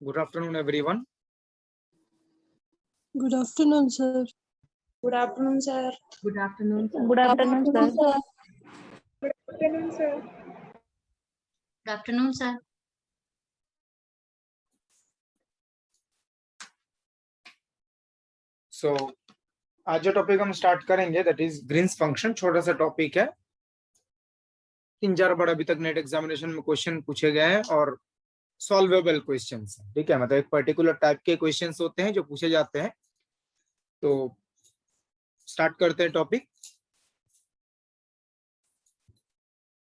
Good afternoon, everyone. Good afternoon, sir. Good afternoon, sir. Good afternoon, sir. Good afternoon, sir. Good afternoon, sir. Good afternoon, sir. So, आज जो topic हम start करेंगे that is Green's function. छोटा सा topic है, 3-4 बार अभी तक net examination में क्वेश्चन पूछे गए हैं और सॉल्वेबल क्वेश्चंस हैं. ठीक है, मतलब एक पर्टिकुलर टाइप के क्वेश्चंस होते हैं जो पूछे जाते हैं. तो स्टार्ट करते हैं टॉपिक.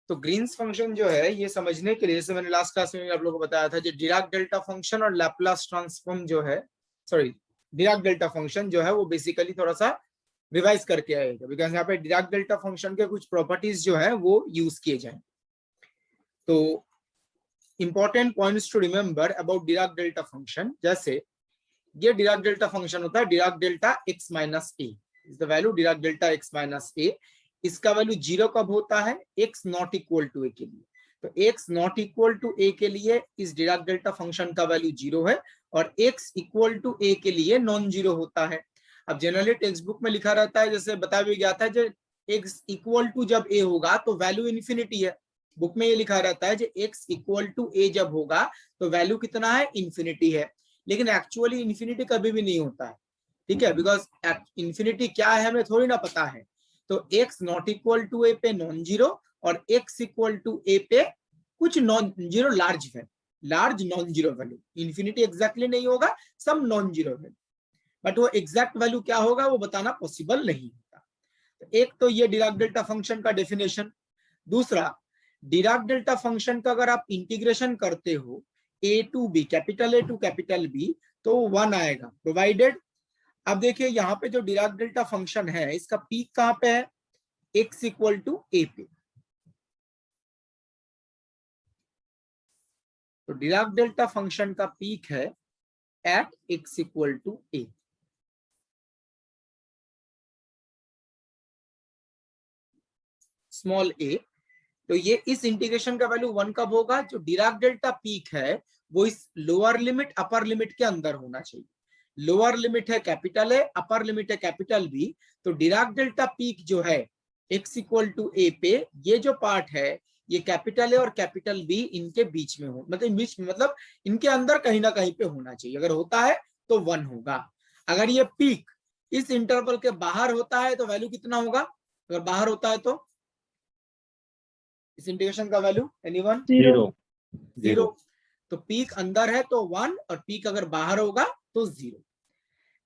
तो ग्रीन्स फंक्शन जो है ये समझने के लिए, जैसे मैंने लास्ट क्लास में आप लोगों को बताया था, जो डिराक डेल्टा फंक्शन और लैपलास ट्रांसफॉर्म जो है, सॉरी डिराक डेल्टा फंक्शन जो है वो बेसिकली थोड़ा सा रिवाइज करके आएगा, बिकॉज यहाँ पे डिराक डेल्टा फंक्शन के कुछ प्रॉपर्टीज जो है वो यूज किए जाए. तो important points to remember about Dirac delta function, जैसे ये डिराक डेल्टा फंक्शन होता है Dirac delta x minus A is the value Dirac delta x minus A. इसका वैल्यू 0 कब होता है? x not equal to A के लिए. तो x not equal to A के लिए इस डिराक डेल्टा फंक्शन का वैल्यू 0 है और x इक्वल टू ए के लिए नॉन जीरो होता है. अब जनरली टेक्स्ट बुक में लिखा रहता है, जैसे बताया भी गया था, जब x इक्वल टू जब a होगा तो वैल्यू इन्फिनिटी है. बुक में ये लिखा रहता है जब x इक्वल टू a जब होगा तो वैल्यू कितना है? इन्फिनिटी है. लेकिन एक्चुअली इन्फिनिटी कभी भी नहीं होता है. ठीक है, बिकॉज इन्फिनिटी क्या है हमें थोड़ी ना पता है. तो x not equal to A पे नॉन जीरो और x इक्वल टू ए पे कुछ non zero large non zero value. Infinity exactly नहीं होगा, some non zero value, but वो एग्जैक्ट वैल्यू क्या होगा वो बताना पॉसिबल नहीं होता. तो एक तो ये डिराक डेल्टा फंक्शन का डेफिनेशन. दूसरा, डिराक डेल्टा फंक्शन का अगर आप इंटीग्रेशन करते हो a to b, capital A to capital B, तो 1 आएगा, प्रोवाइडेड. अब देखिए यहाँ पे जो डिराक डेल्टा फंक्शन है इसका पीक कहाँ पे है? x इक्वल टू a पे. तो डिराक डेल्टा फंक्शन का पीक है at x equal to a. Small a. तो ये इस इंटीग्रेशन का वैल्यू 1 कब होगा? जो डिराक डेल्टा पीक है वो इस लोअर लिमिट अपर लिमिट के अंदर होना चाहिए. लोअर लिमिट है कैपिटल ए, अपर लिमिट है कैपिटल बी. तो डिराक डेल्टा पीक जो है x इक्वल टू ए पे, ये जो पार्ट है ये कैपिटल ए और कैपिटल बी इनके बीच में हो, मतलब इनके अंदर कहीं ना कहीं पे होना चाहिए. अगर होता है तो 1 होगा. अगर ये पीक इस इंटरवल के बाहर होता है तो वैल्यू कितना होगा? अगर बाहर होता है तो इस इंटीग्रेशन का वैल्यू एनीवन? 0. तो पीक अंदर है तो 1 और पीक अगर बाहर होगा तो 0.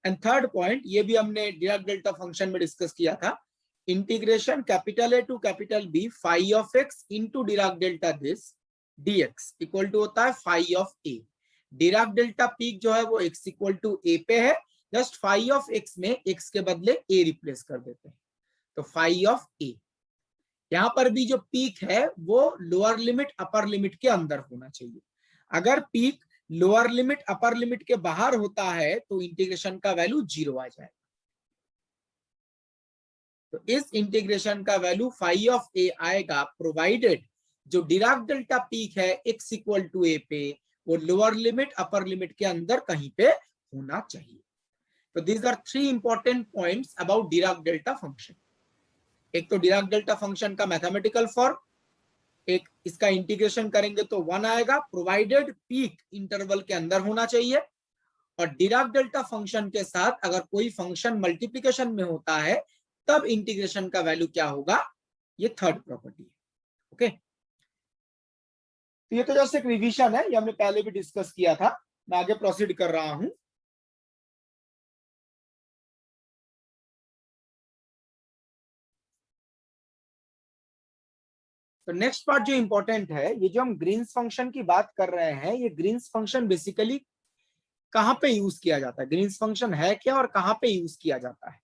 एंड थर्ड पॉइंट, ये भी हमने डिराक डेल्टा फंक्शन में डिस्कस किया था, integration capital A to capital B phi of x into Dirac delta this dx equal to होता है phi of A. Dirac delta peak जो है वो x इक्वल टू ए पे है, जस्ट फाई ऑफ एक्स में x के बदले a रिप्लेस कर देते हैं, तो फाई ऑफ ए. यहाँ पर भी जो पीक है वो लोअर लिमिट अपर लिमिट के अंदर होना चाहिए. अगर peak lower limit upper limit के बाहर होता है तो इंटीग्रेशन का वैल्यू 0 आ जाएगा. तो इस इंटीग्रेशन का वैल्यू फाई ऑफ ए आएगा, प्रोवाइडेड जो डिराक डेल्टा पीक है x इक्वल टू ए पे वो लोअर लिमिट अपर लिमिट के अंदर कहीं पे होना चाहिए. तो these are 3 important points about Dirac delta function. एक तो डिराक डेल्टा फंक्शन का मैथमेटिकल फॉर्म, एक इसका इंटीग्रेशन करेंगे तो 1 आएगा, प्रोवाइडेड पीक इंटरवल के अंदर होना चाहिए. और डिराक डेल्टा फंक्शन के साथ अगर कोई फंक्शन मल्टीप्लिकेशन में होता है तब इंटीग्रेशन का वैल्यू क्या होगा, ये थर्ड प्रॉपर्टी है. ओके, तो ये तो जस्ट एक रिवीजन है, ये हमने पहले भी डिस्कस किया था. मैं आगे प्रोसीड कर रहा हूं. तो नेक्स्ट पार्ट जो इंपॉर्टेंट है, ये जो हम ग्रीन्स फंक्शन की बात कर रहे हैं, ये ग्रीन्स फंक्शन बेसिकली कहां पे यूज किया जाता है? ग्रीन्स फंक्शन है क्या और कहां पे यूज किया जाता है?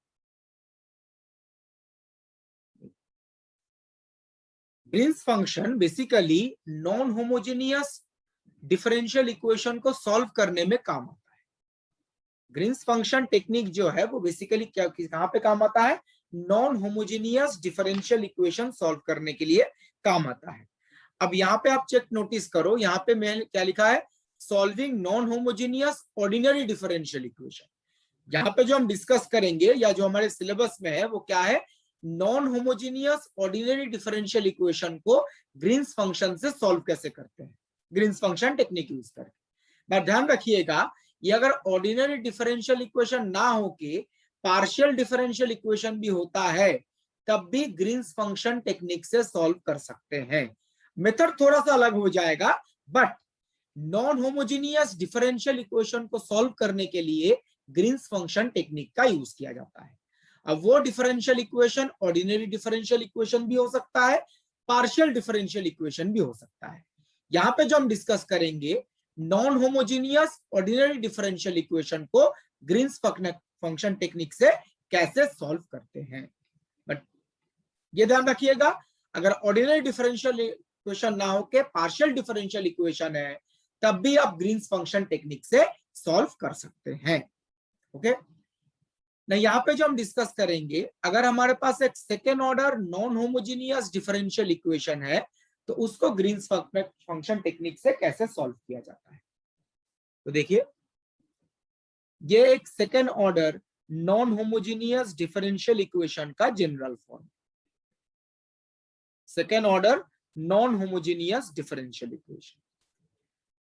Green's function basically non homogeneous differential equation को सॉल्व करने में काम आता है. ग्रीन्स फंक्शन टेक्निक जो है वो बेसिकली क्या कहां पे काम आता है? Non homogeneous differential equation solve करने के लिए काम आता है. अब यहाँ पे आप चेक नोटिस करो, यहाँ पे मैंने क्या लिखा है? Solving non homogeneous ordinary differential equation. यहाँ पे जो हम डिस्कस करेंगे या जो हमारे सिलेबस में है वो क्या है, non homogeneous ordinary differential equation को ग्रीन्स फंक्शन से सॉल्व कैसे करते हैं, ग्रीन्स फंक्शन टेक्निक यूज करके। पर ध्यान रखिएगा, ये अगर ऑर्डिनरी डिफरेंशियल इक्वेशन ना होके पार्शियल डिफरेंशियल इक्वेशन भी होता है तब भी ग्रीन्स फंक्शन टेक्निक से सॉल्व कर सकते हैं। मेथड थोड़ा सा अलग हो जाएगा, but non homogeneous differential equation को सॉल्व करने के लिए ग्रीन्स फंक्शन टेक्निक का यूज किया जाता है। अब वो differential equation ordinary differential equation भी हो सकता है, पार्शियल डिफरेंशियल इक्वेशन भी हो सकता है। यहाँ पे जो हम डिस्कस करेंगे non homogeneous ordinary differential equation को ग्रीन्स फंक्शन टेक्निक से कैसे सॉल्व करते हैं। बट ये ध्यान रखिएगा, अगर ऑर्डिनरी डिफरेंशियल इक्वेशन ना हो के पार्शियल डिफरेंशियल इक्वेशन है तब भी आप ग्रीन्स फंक्शन टेक्निक से सॉल्व कर सकते हैं। ओके ना, यहाँ पे जो हम डिस्कस करेंगे, अगर हमारे पास एक second order non homogeneous differential equation है तो उसको ग्रीन्स फंक्शन टेक्निक से कैसे सॉल्व किया जाता है। तो देखिए, ये एक second order non homogeneous differential equation का general form, second order non homogeneous differential equation.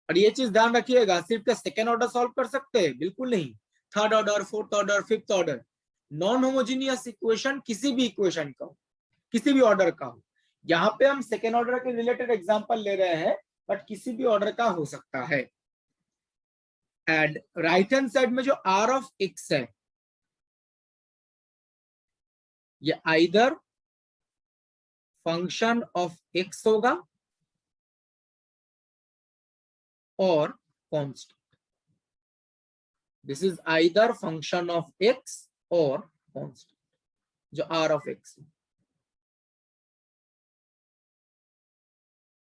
और ये चीज ध्यान रखिएगा, सिर्फ सेकेंड ऑर्डर सॉल्व कर सकते हैं, बिल्कुल नहीं, third order, fourth order, fifth order. Non homogeneous equation किसी भी इक्वेशन का हो, किसी भी ऑर्डर का हो। यहाँ पे हम सेकेंड ऑर्डर के रिलेटेड एग्जांपल ले रहे हैं, बट किसी भी ऑर्डर का हो सकता है। एंड राइट हैंड साइड में जो आर ऑफ एक्स है, ये आइदर फंक्शन ऑफ एक्स होगा और constant. This is either function of x और कांस्टेंट, जो आर ऑफ एक्स है।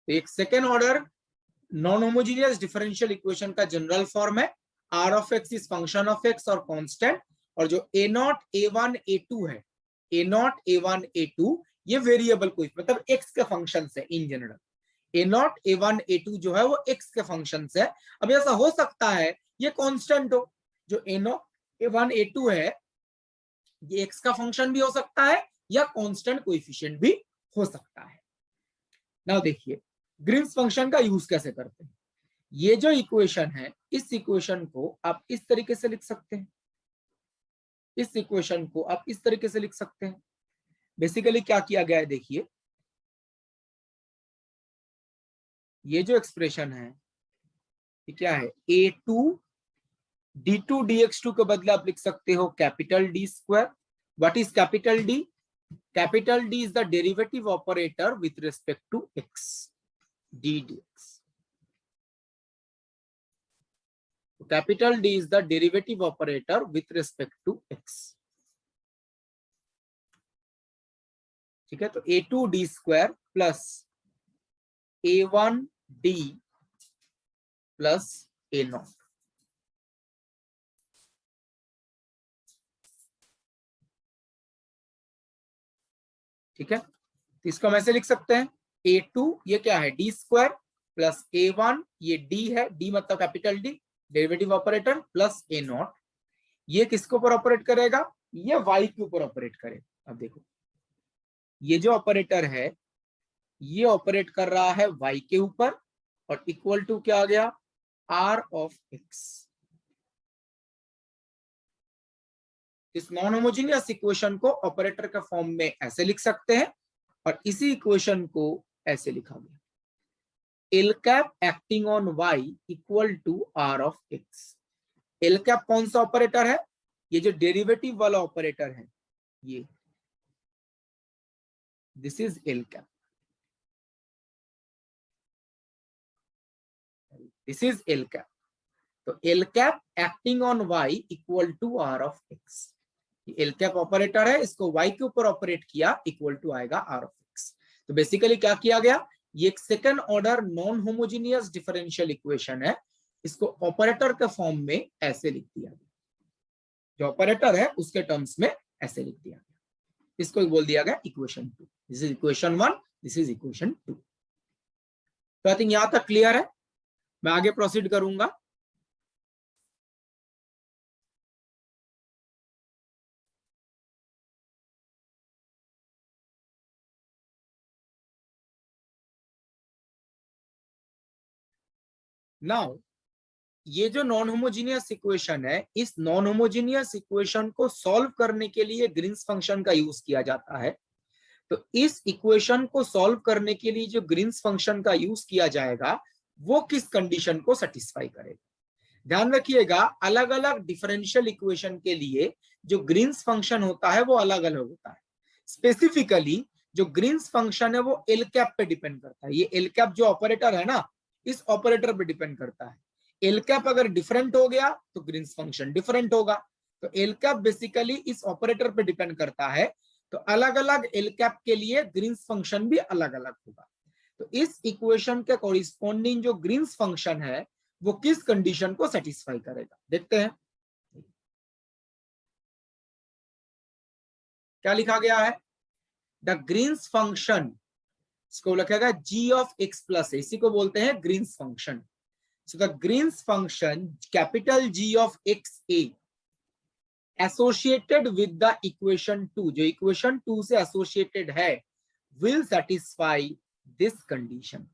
एक second order non homogeneous differential equation का जनरल फॉर्म है, R of x is function of x और कांस्टेंट। और जो ए नॉट a1 a2 है, ए नॉट a1 a2 ये वेरिएबल कोई मतलब एक्स के फंक्शन है in general. A not a1 a2 जो है वो एक्स के फंक्शन है। अब ऐसा हो सकता है ये कांस्टेंट हो, जो ए नॉट a1 a2 है ये एक्स का फंक्शन भी हो सकता है या कांस्टेंट कोएफिशिएंट भी हो सकता है। नाउ देखिए ग्रीन्स फंक्शन का यूज कैसे करते हैं। ये जो इक्वेशन है, इस इक्वेशन को आप इस तरीके से लिख सकते हैं, इस इक्वेशन को आप इस तरीके से लिख सकते हैं। बेसिकली क्या किया गया है, देखिए ये जो एक्सप्रेशन है ये क्या है, a2 d2 dx2 के बदले आप लिख सकते हो capital D square. What is capital D? Capital D is the derivative operator with respect to x, d dx। Capital D is the derivative operator with respect to x। ठीक है, तो a2d square plus a1d plus a0। ठीक है, तो इसको हम ऐसे लिख सकते हैं, a2 ये क्या है d स्क्वायर प्लस a1 ये d है, d मतलब capital D derivative operator plus a0। ये किसके ऊपर ऑपरेट करेगा, ये y के ऊपर ऑपरेट करेगा। अब देखो ये जो ऑपरेटर है ये ऑपरेट कर रहा है y के ऊपर और इक्वल टू क्या आ गया, r ऑफ x। इस नॉन होमोजेनियस इक्वेशन को ऑपरेटर के फॉर्म में ऐसे लिख सकते हैं और इसी इक्वेशन को ऐसे लिखा गया, L cap acting on y equal to r of x। L cap कौन सा ऑपरेटर है, ये जो डेरिवेटिव वाला ऑपरेटर है ये, this is L cap, this is L cap. तो L cap acting on y equal to r of x। L cap operator है, इसको y के ऊपर ऑपरेट किया, इक्वल टू आएगा r ऑफ x। तो बेसिकली क्या किया गया, ये एक second order non homogeneous differential equation है, इसको ऑपरेटर के फॉर्म में ऐसे लिख दिया गया, जो ऑपरेटर है उसके टर्म्स में ऐसे लिख दिया गया, इसको बोल दिया गया equation 2। This is equation 1, this is equation 2। तो आई थिंक यहां तक क्लियर है। मैं आगे प्रोसीड करूंगा। नाउ ये जो नॉन होमोजीनियस इक्वेशन है, इस नॉन होमोजीनियस इक्वेशन को सॉल्व करने के लिए ग्रीन्स फंक्शन का यूज किया जाता है। तो इस इक्वेशन को सॉल्व करने के लिए जो ग्रीन्स फंक्शन का यूज किया जाएगा वो किस कंडीशन को सेटिस्फाई करेगा? ध्यान रखिएगा, अलग अलग डिफरेंशियल इक्वेशन के लिए जो ग्रीन्स फंक्शन होता है वो अलग अलग होता है। स्पेसिफिकली जो ग्रीन्स फंक्शन है वो एल कैप पे डिपेंड करता है। ये एल कैप जो ऑपरेटर है ना, इस ऑपरेटर पे डिपेंड करता है। एल कैप अगर डिफरेंट हो गया तो ग्रीन्स फंक्शन डिफरेंट होगा। तो एल कैप बेसिकली इस ऑपरेटर पे डिपेंड करता है। तो अलग अलग एल कैप के लिए ग्रीन्स फंक्शन भी अलग अलग होगा। तो इस इक्वेशन के कॉरिस्पॉन्डिंग जो ग्रीन्स फंक्शन है वो किस कंडीशन को सेटिस्फाई करेगा, देखते हैं। क्या लिखा गया है? द ग्रीन्स फंक्शन, इसको लिखेगा g ऑफ x प्लस, इसी को बोलते हैं Green's function. So the Green's function capital G of x a associated with the equation 2, जो इक्वेशन 2 से एसोसिएटेड है, विल सेटिस्फाई दिस कंडीशन।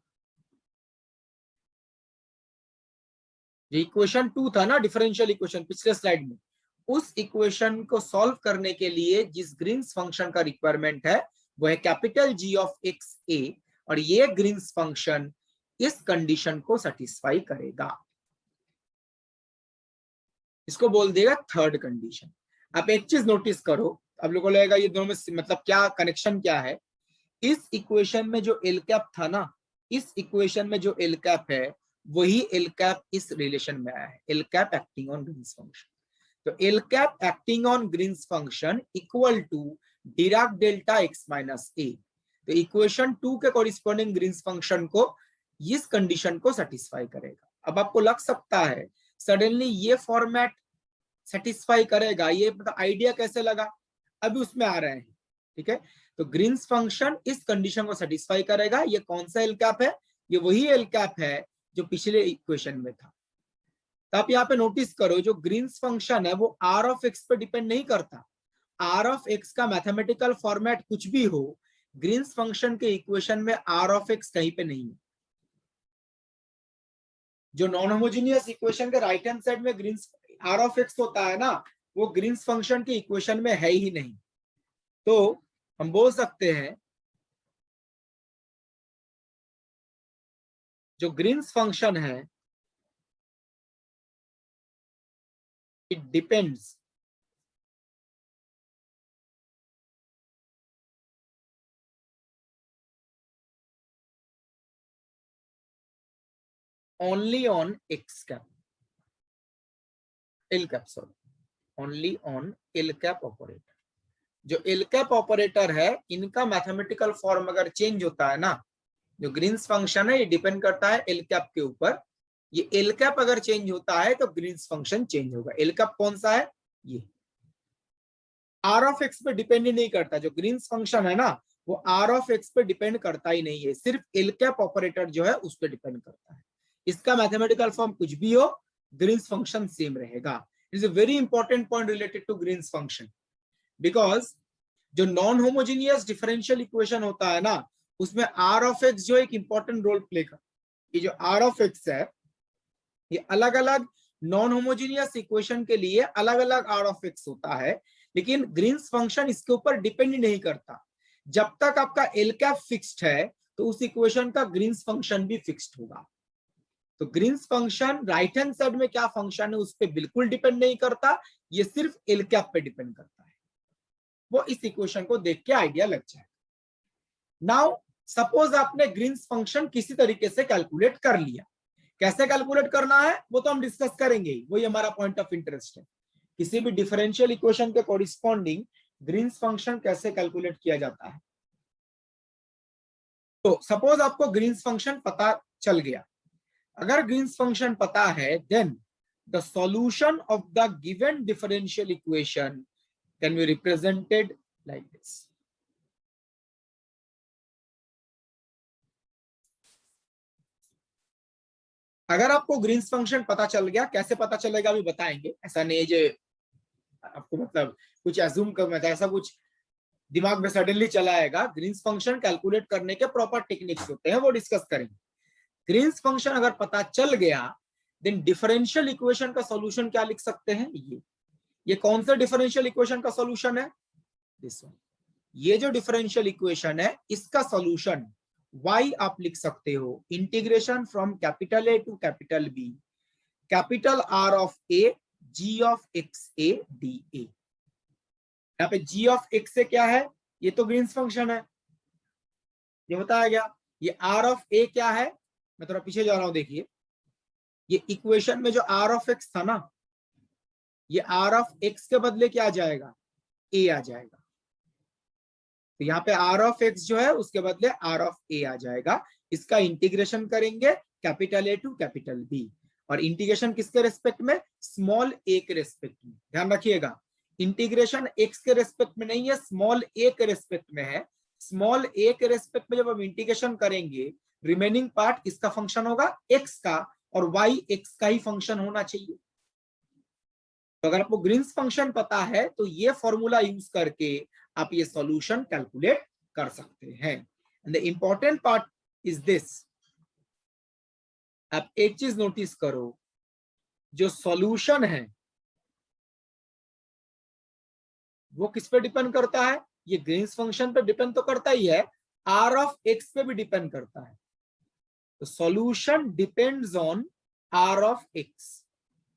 जो इक्वेशन 2 था ना, डिफरेंशियल इक्वेशन पिछले स्लाइड में, उस इक्वेशन को सॉल्व करने के लिए जिस ग्रीन्स फंक्शन का रिक्वायरमेंट है वो है कैपिटल G ऑफ एक्स ए, और ये ग्रीन्स फंक्शन इस कंडीशन को सेटिस्फाई करेगा। इसको बोल देगा थर्ड कंडीशन। आप एक चीज नोटिस करो, आप लोगों को लगेगा ये दोनों में मतलब क्या कनेक्शन क्या है। इस इक्वेशन में जो एल कैप था ना, इस इक्वेशन में जो एल कैप है वही एल कैप इस रिलेशन में आया है, L cap acting on Green's function. तो L cap acting on Green's function equal to Dirac delta X minus A. तो इक्वेशन 2 के कॉरिस्पॉन्डिंग ग्रीन्स फंक्शन को इस कंडीशन को सेटिस्फाई करेगा। अब आपको लग सकता है सडनली ये फॉर्मेट सेटिस्फाई करेगा, ये मतलब आइडिया कैसे लगा, अभी उसमें आ रहे हैं। ठीक है, तो ग्रीन्स फंक्शन इस कंडीशन को सेटिस्फाई करेगा। ये कौन सा एल कैप है? ये वही एल कैप है जो पिछले इक्वेशन में था। तो आप यहाँ पे नोटिस करो, जो ग्रीन्स फंक्शन है वो आर ऑफ एक्स पे डिपेंड नहीं करता। आर ऑफ एक्स का मैथमेटिकल फॉर्मेट कुछ भी हो, ग्रीन्स फंक्शन के इक्वेशन में आर ऑफ एक्स कहीं पे नहीं है। जो नॉन होमोजीनियस इक्वेशन के राइट हैंड साइड में ग्रीन्स आर ऑफ एक्स होता है ना, वो ग्रीन्स फंक्शन के इक्वेशन में है ही नहीं। तो हम बोल सकते हैं जो ग्रीन्स फंक्शन है it depends only on x cap, l cap, sorry, only on l cap operator। जो l cap ऑपरेटर है इनका मैथमेटिकल फॉर्म अगर चेंज होता है ना, जो ग्रीन्स फंक्शन है ये डिपेंड करता है l cap के ऊपर। ये l cap अगर चेंज होता है तो ग्रीन्स फंक्शन चेंज होगा। l cap कौन सा है? ये r ऑफ x पे डिपेंड ही नहीं करता। जो ग्रीन्स फंक्शन है ना वो r ऑफ x पे डिपेंड करता ही नहीं है, सिर्फ l cap ऑपरेटर जो है उस पर डिपेंड करता है। इसका मैथमेटिकल फॉर्म कुछ भी हो, ग्रीन्स फंक्शन सेम रहेगा। It is a very important point related to Green's function, because जो नॉन होमोजीनियस डिफरेंशियल इक्वेशन होता है ना, उसमें आर ऑफ एक्स जो एक इंपॉर्टेंट रोल प्ले करता है। ये जो आर ऑफ एक्स है ये अलग अलग नॉन होमोजीनियस इक्वेशन के लिए अलग अलग आर ऑफ एक्स होता है, लेकिन ग्रीन्स फंक्शन इसके ऊपर डिपेंड नहीं करता। जब तक आपका एल कैप फिक्स्ड है तो उस इक्वेशन का ग्रीन्स फंक्शन भी फिक्स्ड होगा। तो Green's function right hand side में क्या फंक्शन है उस पर बिल्कुल डिपेंड नहीं करता, ये सिर्फ एल कैप पे डिपेंड करता है। वो इस इक्वेशन को देख के आइडिया लग जाए। नाउ सपोज आपने ग्रीन्स फंक्शन किसी तरीके से कैलकुलेट कर लिया, कैसे कैलकुलेट करना है वो तो हम डिस्कस करेंगे, वही हमारा पॉइंट ऑफ इंटरेस्ट है। किसी भी डिफरेंशियल इक्वेशन के कॉरिस्पॉन्डिंग ग्रीन्स फंक्शन कैसे कैलकुलेट किया जाता है। तो सपोज आपको ग्रीन्स फंक्शन पता चल गया। अगर ग्रीन्स फंक्शन पता है, then the solution of the given differential equation can be represented like this. अगर आपको ग्रीन्स फंक्शन पता चल गया, कैसे पता चलेगा अभी बताएंगे, ऐसा नहीं जो आपको मतलब कुछ एज्यूम करना था, ऐसा कुछ दिमाग में सडनली चला आएगा। ग्रीन्स फंक्शन कैलकुलेट करने के प्रॉपर टेक्निक्स होते हैं, वो डिस्कस करेंगे। ग्रीन्स फंक्शन अगर पता चल गया, देन डिफरेंशियल इक्वेशन का सॉल्यूशन क्या लिख सकते हैं, ये कौन सा डिफरेंशियल इक्वेशन का सॉल्यूशन है, दिस वन। ये जो डिफरेंशियल इक्वेशन है, इसका सॉल्यूशन y आप लिख सकते हो integration from capital A to capital B, capital R of A, g of x a dA। यहाँ पे g ऑफ x a क्या है, ये तो ग्रीन्स फंक्शन है, ये बताया गया। ये R ऑफ A क्या है, मैं थोड़ा पीछे जा रहा हूं, देखिए ये इक्वेशन में जो R ऑफ x था ना, ये R ऑफ x के बदले क्या आ जाएगा, A आ जाएगा। तो यहाँ पे R ऑफ x जो है उसके बदले R ऑफ A आ जाएगा। इसका इंटीग्रेशन करेंगे capital A to capital B, और इंटीग्रेशन किसके रेस्पेक्ट में, स्मॉल a के रेस्पेक्ट में। ध्यान रखिएगा, इंटीग्रेशन x के रेस्पेक्ट में नहीं है, स्मॉल a के रेस्पेक्ट में है। स्मॉल a के रेस्पेक्ट में जब हम इंटीग्रेशन करेंगे, रिमेनिंग पार्ट किसका फंक्शन होगा, x का, और y x का ही फंक्शन होना चाहिए। तो अगर आपको ग्रीन्स फंक्शन पता है तो ये फॉर्मूला यूज करके आप ये सॉल्यूशन कैलकुलेट कर सकते हैं। And the important part is this, आप एक चीज नोटिस करो, जो सॉल्यूशन है वो किस पे डिपेंड करता है, ये ग्रीन्स फंक्शन पे डिपेंड तो करता ही है, r ऑफ x पे भी डिपेंड करता है। तो solution depends on r of x,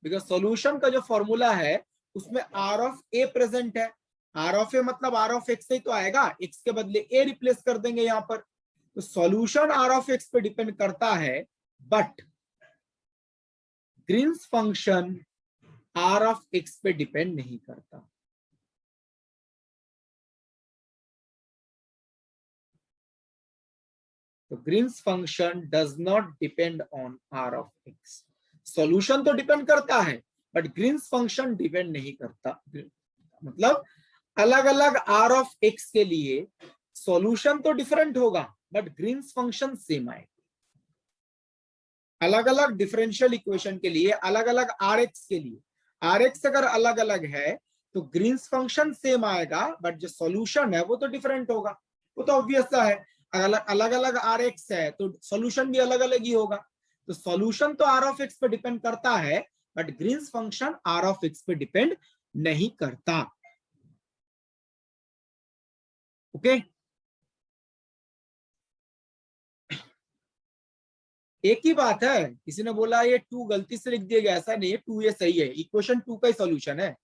because solution का जो फॉर्मूला है उसमें r ऑफ a प्रेजेंट है। r ऑफ a मतलब r ऑफ x से ही तो आएगा, x के बदले a रिप्लेस कर देंगे यहाँ पर। तो सॉल्यूशन r ऑफ x पे डिपेंड करता है, but Green's function r of x पे डिपेंड नहीं करता। तो Green's function does not depend on r of x। Solution तो डिपेंड करता है, बट ग्रीन्स फंक्शन डिपेंड नहीं करता। मतलब अलग अलग r ऑफ x के लिए सॉल्यूशन तो डिफरेंट होगा, बट ग्रीन्स फंक्शन सेम आएगा। अलग अलग डिफरेंशियल इक्वेशन के लिए, अलग अलग rx के लिए, rx अगर अलग अलग है तो ग्रीन्स फंक्शन सेम आएगा, बट जो सॉल्यूशन है वो तो डिफरेंट होगा। वो तो ऑब्वियस सा है, अलग अलग rx है तो सॉल्यूशन भी अलग अलग ही होगा। तो सॉल्यूशन तो r ऑफ x पे डिपेंड करता है, but Green's function r of x पे डिपेंड नहीं करता। ओके एक ही बात है, किसी ने बोला ये 2 गलती से लिख दिया गया, ऐसा नहीं है, 2 ये सही है, इक्वेशन 2 का ही सॉल्यूशन है।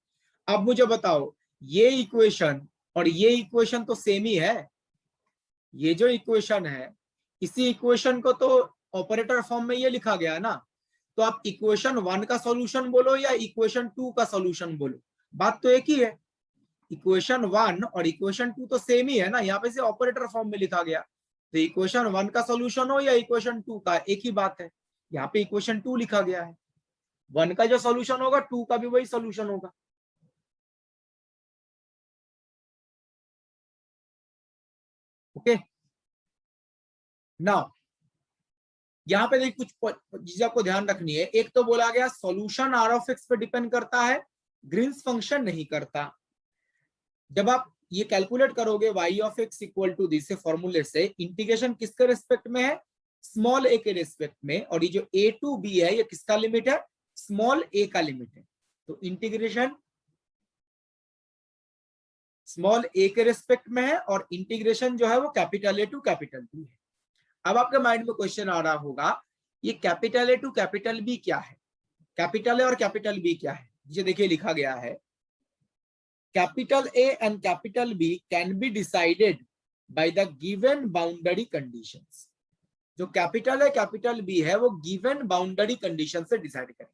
अब मुझे बताओ, ये इक्वेशन और ये इक्वेशन तो सेम ही है। ये जो इक्वेशन है, इसी इक्वेशन को तो ऑपरेटर फॉर्म में ये लिखा गया है ना। तो आप इक्वेशन 1 का सॉल्यूशन बोलो या इक्वेशन 2 का सॉल्यूशन बोलो, बात तो एक ही है। इक्वेशन 1 और इक्वेशन 2 तो सेम ही है ना, यहाँ पे से ऑपरेटर फॉर्म में लिखा गया। तो इक्वेशन 1 का सॉल्यूशन हो या इक्वेशन 2 का, एक ही बात है। यहाँ पे इक्वेशन 2 लिखा गया है, 1 का जो सॉल्यूशन होगा 2 का भी वही सॉल्यूशन होगा। ओके नाउ यहाँ पे देखिए कुछ चीजें आपको ध्यान रखनी है। एक तो बोला गया सॉल्यूशन r ऑफ x पे डिपेंड करता है, ग्रीन्स फंक्शन नहीं करता। जब आप ये कैलकुलेट करोगे y of x equal to this फॉर्मूले से, इंटीग्रेशन किसके रेस्पेक्ट में है, स्मॉल a के रेस्पेक्ट में, और ये जो a टू b है ये किसका लिमिट है, स्मॉल a का लिमिट है। तो इंटीग्रेशन स्मॉल a के रेस्पेक्ट में है, और इंटीग्रेशन जो है वो capital A to capital B है। अब आपके माइंड में क्वेश्चन आ रहा होगा, ये capital A to capital B क्या है, कैपिटल A और कैपिटल B क्या है। ये देखिए लिखा गया है, capital A and capital B can be decided by the given boundary conditions. जो कैपिटल A कैपिटल B है वो गिवन बाउंड्री कंडीशन से डिसाइड करें।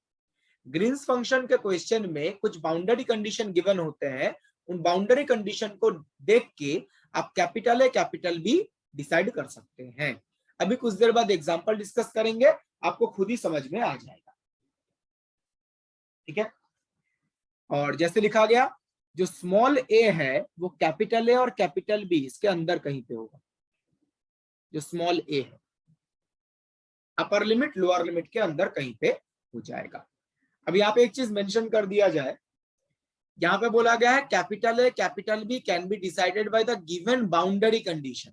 ग्रीन्स फंक्शन के क्वेश्चन में कुछ बाउंड्री कंडीशन गिवन होते हैं, उन बाउंड्री कंडीशन को देख के आप capital A capital B decide कर सकते हैं। अभी कुछ देर बाद एग्जांपल डिस्कस करेंगे, आपको खुद ही समझ में आ जाएगा। ठीक है, और जैसे लिखा गया, जो स्मॉल a है वो कैपिटल A और कैपिटल B इसके अंदर कहीं पे होगा, जो स्मॉल a है। अपर लिमिट लोअर लिमिट के अंदर कहीं पे हो जाएगा। अब यहाँ पे एक चीज मेंशन कर दिया जाए, यहाँ पे बोला गया है capital A capital B can be decided by the given boundary condition.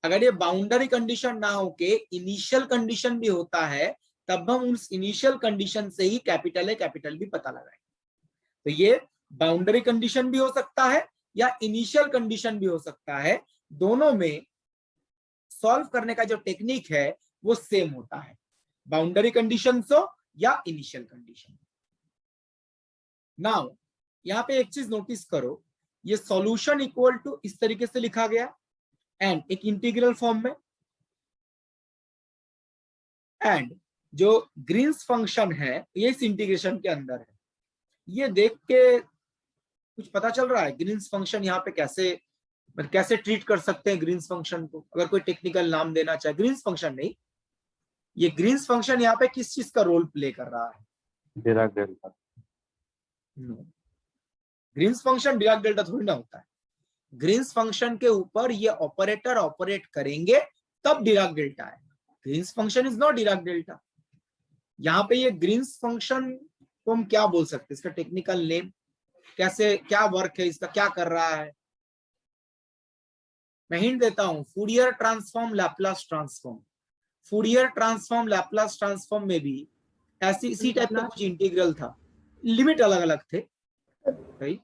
अगर ये बाउंड्री कंडीशन ना होके इनिशियल कंडीशन भी होता है, तब हम उस इनिशियल कंडीशन से ही कैपिटल ए कैपिटल बी पता लगाएंगे। तो ये बाउंड्री कंडीशन भी हो सकता है या इनिशियल कंडीशन भी हो सकता है, दोनों में सॉल्व करने का जो टेक्निक है वो सेम होता है, बाउंड्री कंडीशन हो या इनिशियल कंडीशन। नाउ यहाँ पे एक चीज नोटिस करो, ये सॉल्यूशन इक्वल टू इस तरीके से लिखा गया एंड एक इंटीग्रल फॉर्म में, एंड जो ग्रीन्स फंक्शन है ये इस इंटीग्रेशन के अंदर है। ये देख के कुछ पता चल रहा है ग्रीन्स फंक्शन यहाँ पे कैसे ट्रीट कर सकते हैं ग्रीन्स फंक्शन को? अगर कोई टेक्निकल नाम देना चाहे, ग्रीन्स फंक्शन नहीं, ये ग्रीन्स फंक्शन यहाँ पे किस चीज का रोल प्ले कर रहा है? Dirac delta. Green's function Dirac delta थोड़ी ना होता है। ग्रीन्स फंक्शन के ऊपर ये ऑपरेटर ऑपरेट करेंगे तब डिराक डेल्टा है। Green's function is not Dirac delta. यहाँ पे ये ग्रीन्स फंक्शन को हम क्या बोल सकते हैं, इसका टेक्निकल नेम कैसे, क्या वर्क है इसका, क्या कर रहा है? मैं हिंट देता हूं, Fourier transform Laplace transform. Fourier transform Laplace transform में भी ऐसी इसी टाइप का कुछ इंटीग्रल था, लिमिट अलग अलग थे, राइट?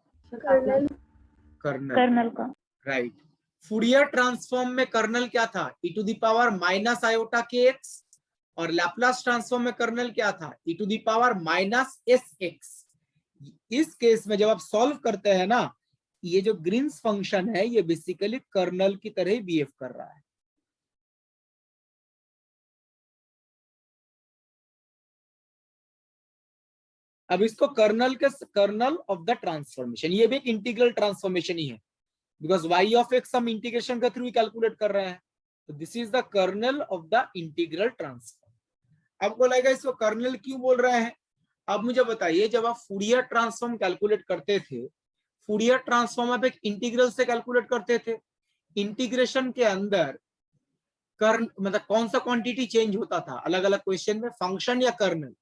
कर्नल का राइट। फूरियर ट्रांसफॉर्म में कर्नल क्या था? e to the power minus iota k x, और लैप्लास ट्रांसफॉर्म में कर्नल क्या था? e to the power minus s x. इस केस में जब आप सॉल्व करते हैं ना, ये जो ग्रीन्स फंक्शन है ये बेसिकली कर्नल की तरह ही बिहेव कर रहा है। अब इसको कर्नल ऑफ द ट्रांसफॉर्मेशन, ये भी एक इंटीग्रल ट्रांसफॉर्मेशन ही है, बिकॉज y ऑफ एक्स हम इंटीग्रेशन के थ्रू कैलकुलेट कर रहे हैं, तो this is the kernel of the integral transform. अब बोलेगा इसको कर्नल क्यों बोल रहे हैं? अब मुझे बताइए, जब आप फूरियर ट्रांसफॉर्म कैलकुलेट करते थे, फूरियर ट्रांसफॉर्म आप एक इंटीग्रल से कैलकुलेट करते थे, इंटीग्रेशन के अंदर मतलब कौन सा क्वांटिटी चेंज होता था अलग अलग क्वेश्चन में, फंक्शन या कर्नल?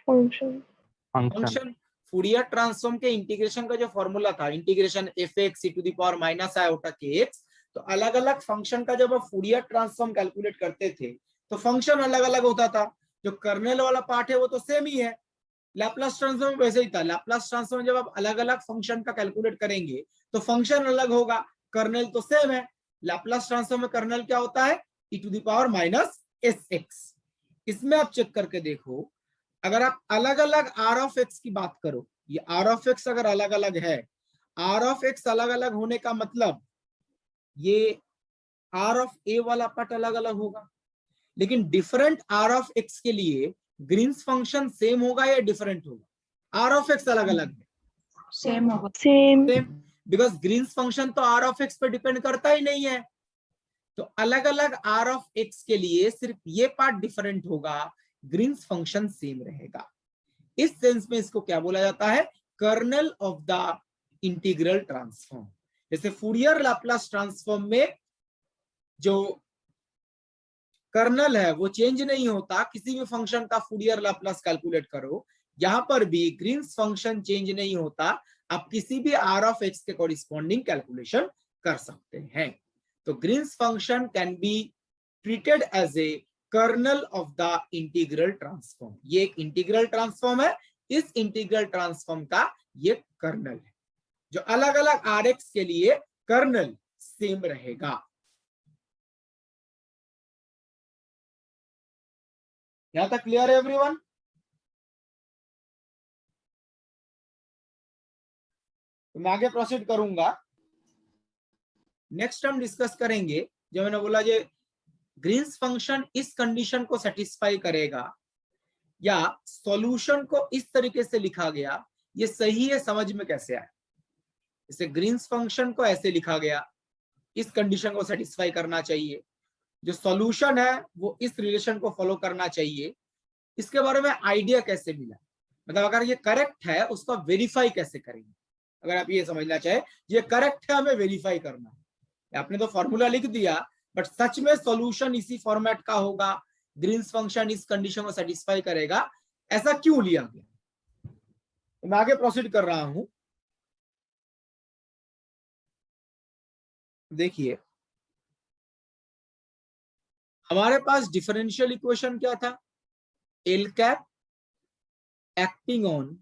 फंक्शन। फूरियर ट्रांसफॉर्म के इंटीग्रेशन का जो फॉर्मूला था, integration f x to the power minus iota k x, तो अलग अलग फंक्शन का जब आप फूरियर ट्रांसफॉर्म कैलकुलेट करते थे तो फंक्शन अलग अलग होता था। जो कर्नल वाला पार्ट है वो तो सेम ही है। लैप्लास ट्रांसफॉर्म वैसे ही था। लैप्लास ट्रांसफॉर्म जब आप अलग अलग फंक्शन का कैलकुलेट करेंगे तो फंक्शन अलग होगा, कर्नल तो सेम है। लैप्लास ट्रांसफॉर्म में कर्नल क्या होता है? e to the power minus s x. इसमें आप चेक करके देखो, अगर आप अलग अलग आर ऑफ एक्स की बात करो, ये आर ऑफ एक्स अगर अलग अलग है, आर ऑफ एक्स अलग अलग होने का मतलब ये आर ऑफ ए वाला पार्ट अलग अलग होगा, लेकिन डिफरेंट आर ऑफ एक्स के लिए ग्रीन्स फंक्शन सेम होगा या डिफरेंट होगा? आर ऑफ एक्स अलग अलग है, सेम होगा। सेम बिकॉज ग्रीन्स फंक्शन तो आर ऑफ एक्स पे डिपेंड करता ही नहीं है। तो अलग अलग आर ऑफ एक्स के लिए सिर्फ ये पार्ट डिफरेंट होगा, ग्रीन्स फंक्शन सेम रहेगा। इस सेंस में इसको क्या बोला जाता है? Kernel of the integral transform. जैसे फूरियर लैप्लास ट्रांसफॉर्म में जो कर्नल है वो चेंज नहीं होता, किसी भी फंक्शन का फूरियर लैप्लास कैलकुलेट करो, यहां पर भी ग्रीन्स फंक्शन चेंज नहीं होता, आप किसी भी आर ऑफ एक्स के कॉरिस्पॉन्डिंग कैलकुलेशन कर सकते हैं। तो Green's function can be treated as a kernel of the integral transform. ये एक इंटीग्रल ट्रांसफॉर्म है, इस इंटीग्रल ट्रांसफॉर्म का ये कर्नल है, जो अलग अलग आर एक्स के लिए कर्नल सेम रहेगा। यहां तक क्लियर है एवरीवन? तो मैं आगे प्रोसीड करूंगा। नेक्स्ट हम डिस्कस करेंगे, जो मैंने बोला, जो ग्रीन्स फंक्शन इस कंडीशन को सेटिस्फाई करेगा या सॉल्यूशन को इस तरीके से लिखा गया, ये सही है समझ में कैसे आया? जैसे ग्रीन्स फंक्शन को ऐसे लिखा गया, इस कंडीशन को सेटिस्फाई करना चाहिए, जो सॉल्यूशन है वो इस रिलेशन को फॉलो करना चाहिए, इसके बारे में आइडिया कैसे मिला? मतलब अगर ये करेक्ट है उसको वेरीफाई कैसे करेंगे? अगर आप ये समझना चाहे ये करेक्ट है, हमें वेरीफाई करना है। आपने तो फॉर्मूला लिख दिया, बट सच में सॉल्यूशन इसी फॉर्मेट का होगा, ग्रीन्स फंक्शन इस कंडीशन को सेटिस्फाई करेगा, ऐसा क्यों लिया गया? तो मैं आगे प्रोसीड कर रहा हूं। देखिए हमारे पास डिफरेंशियल इक्वेशन क्या था, L cap acting on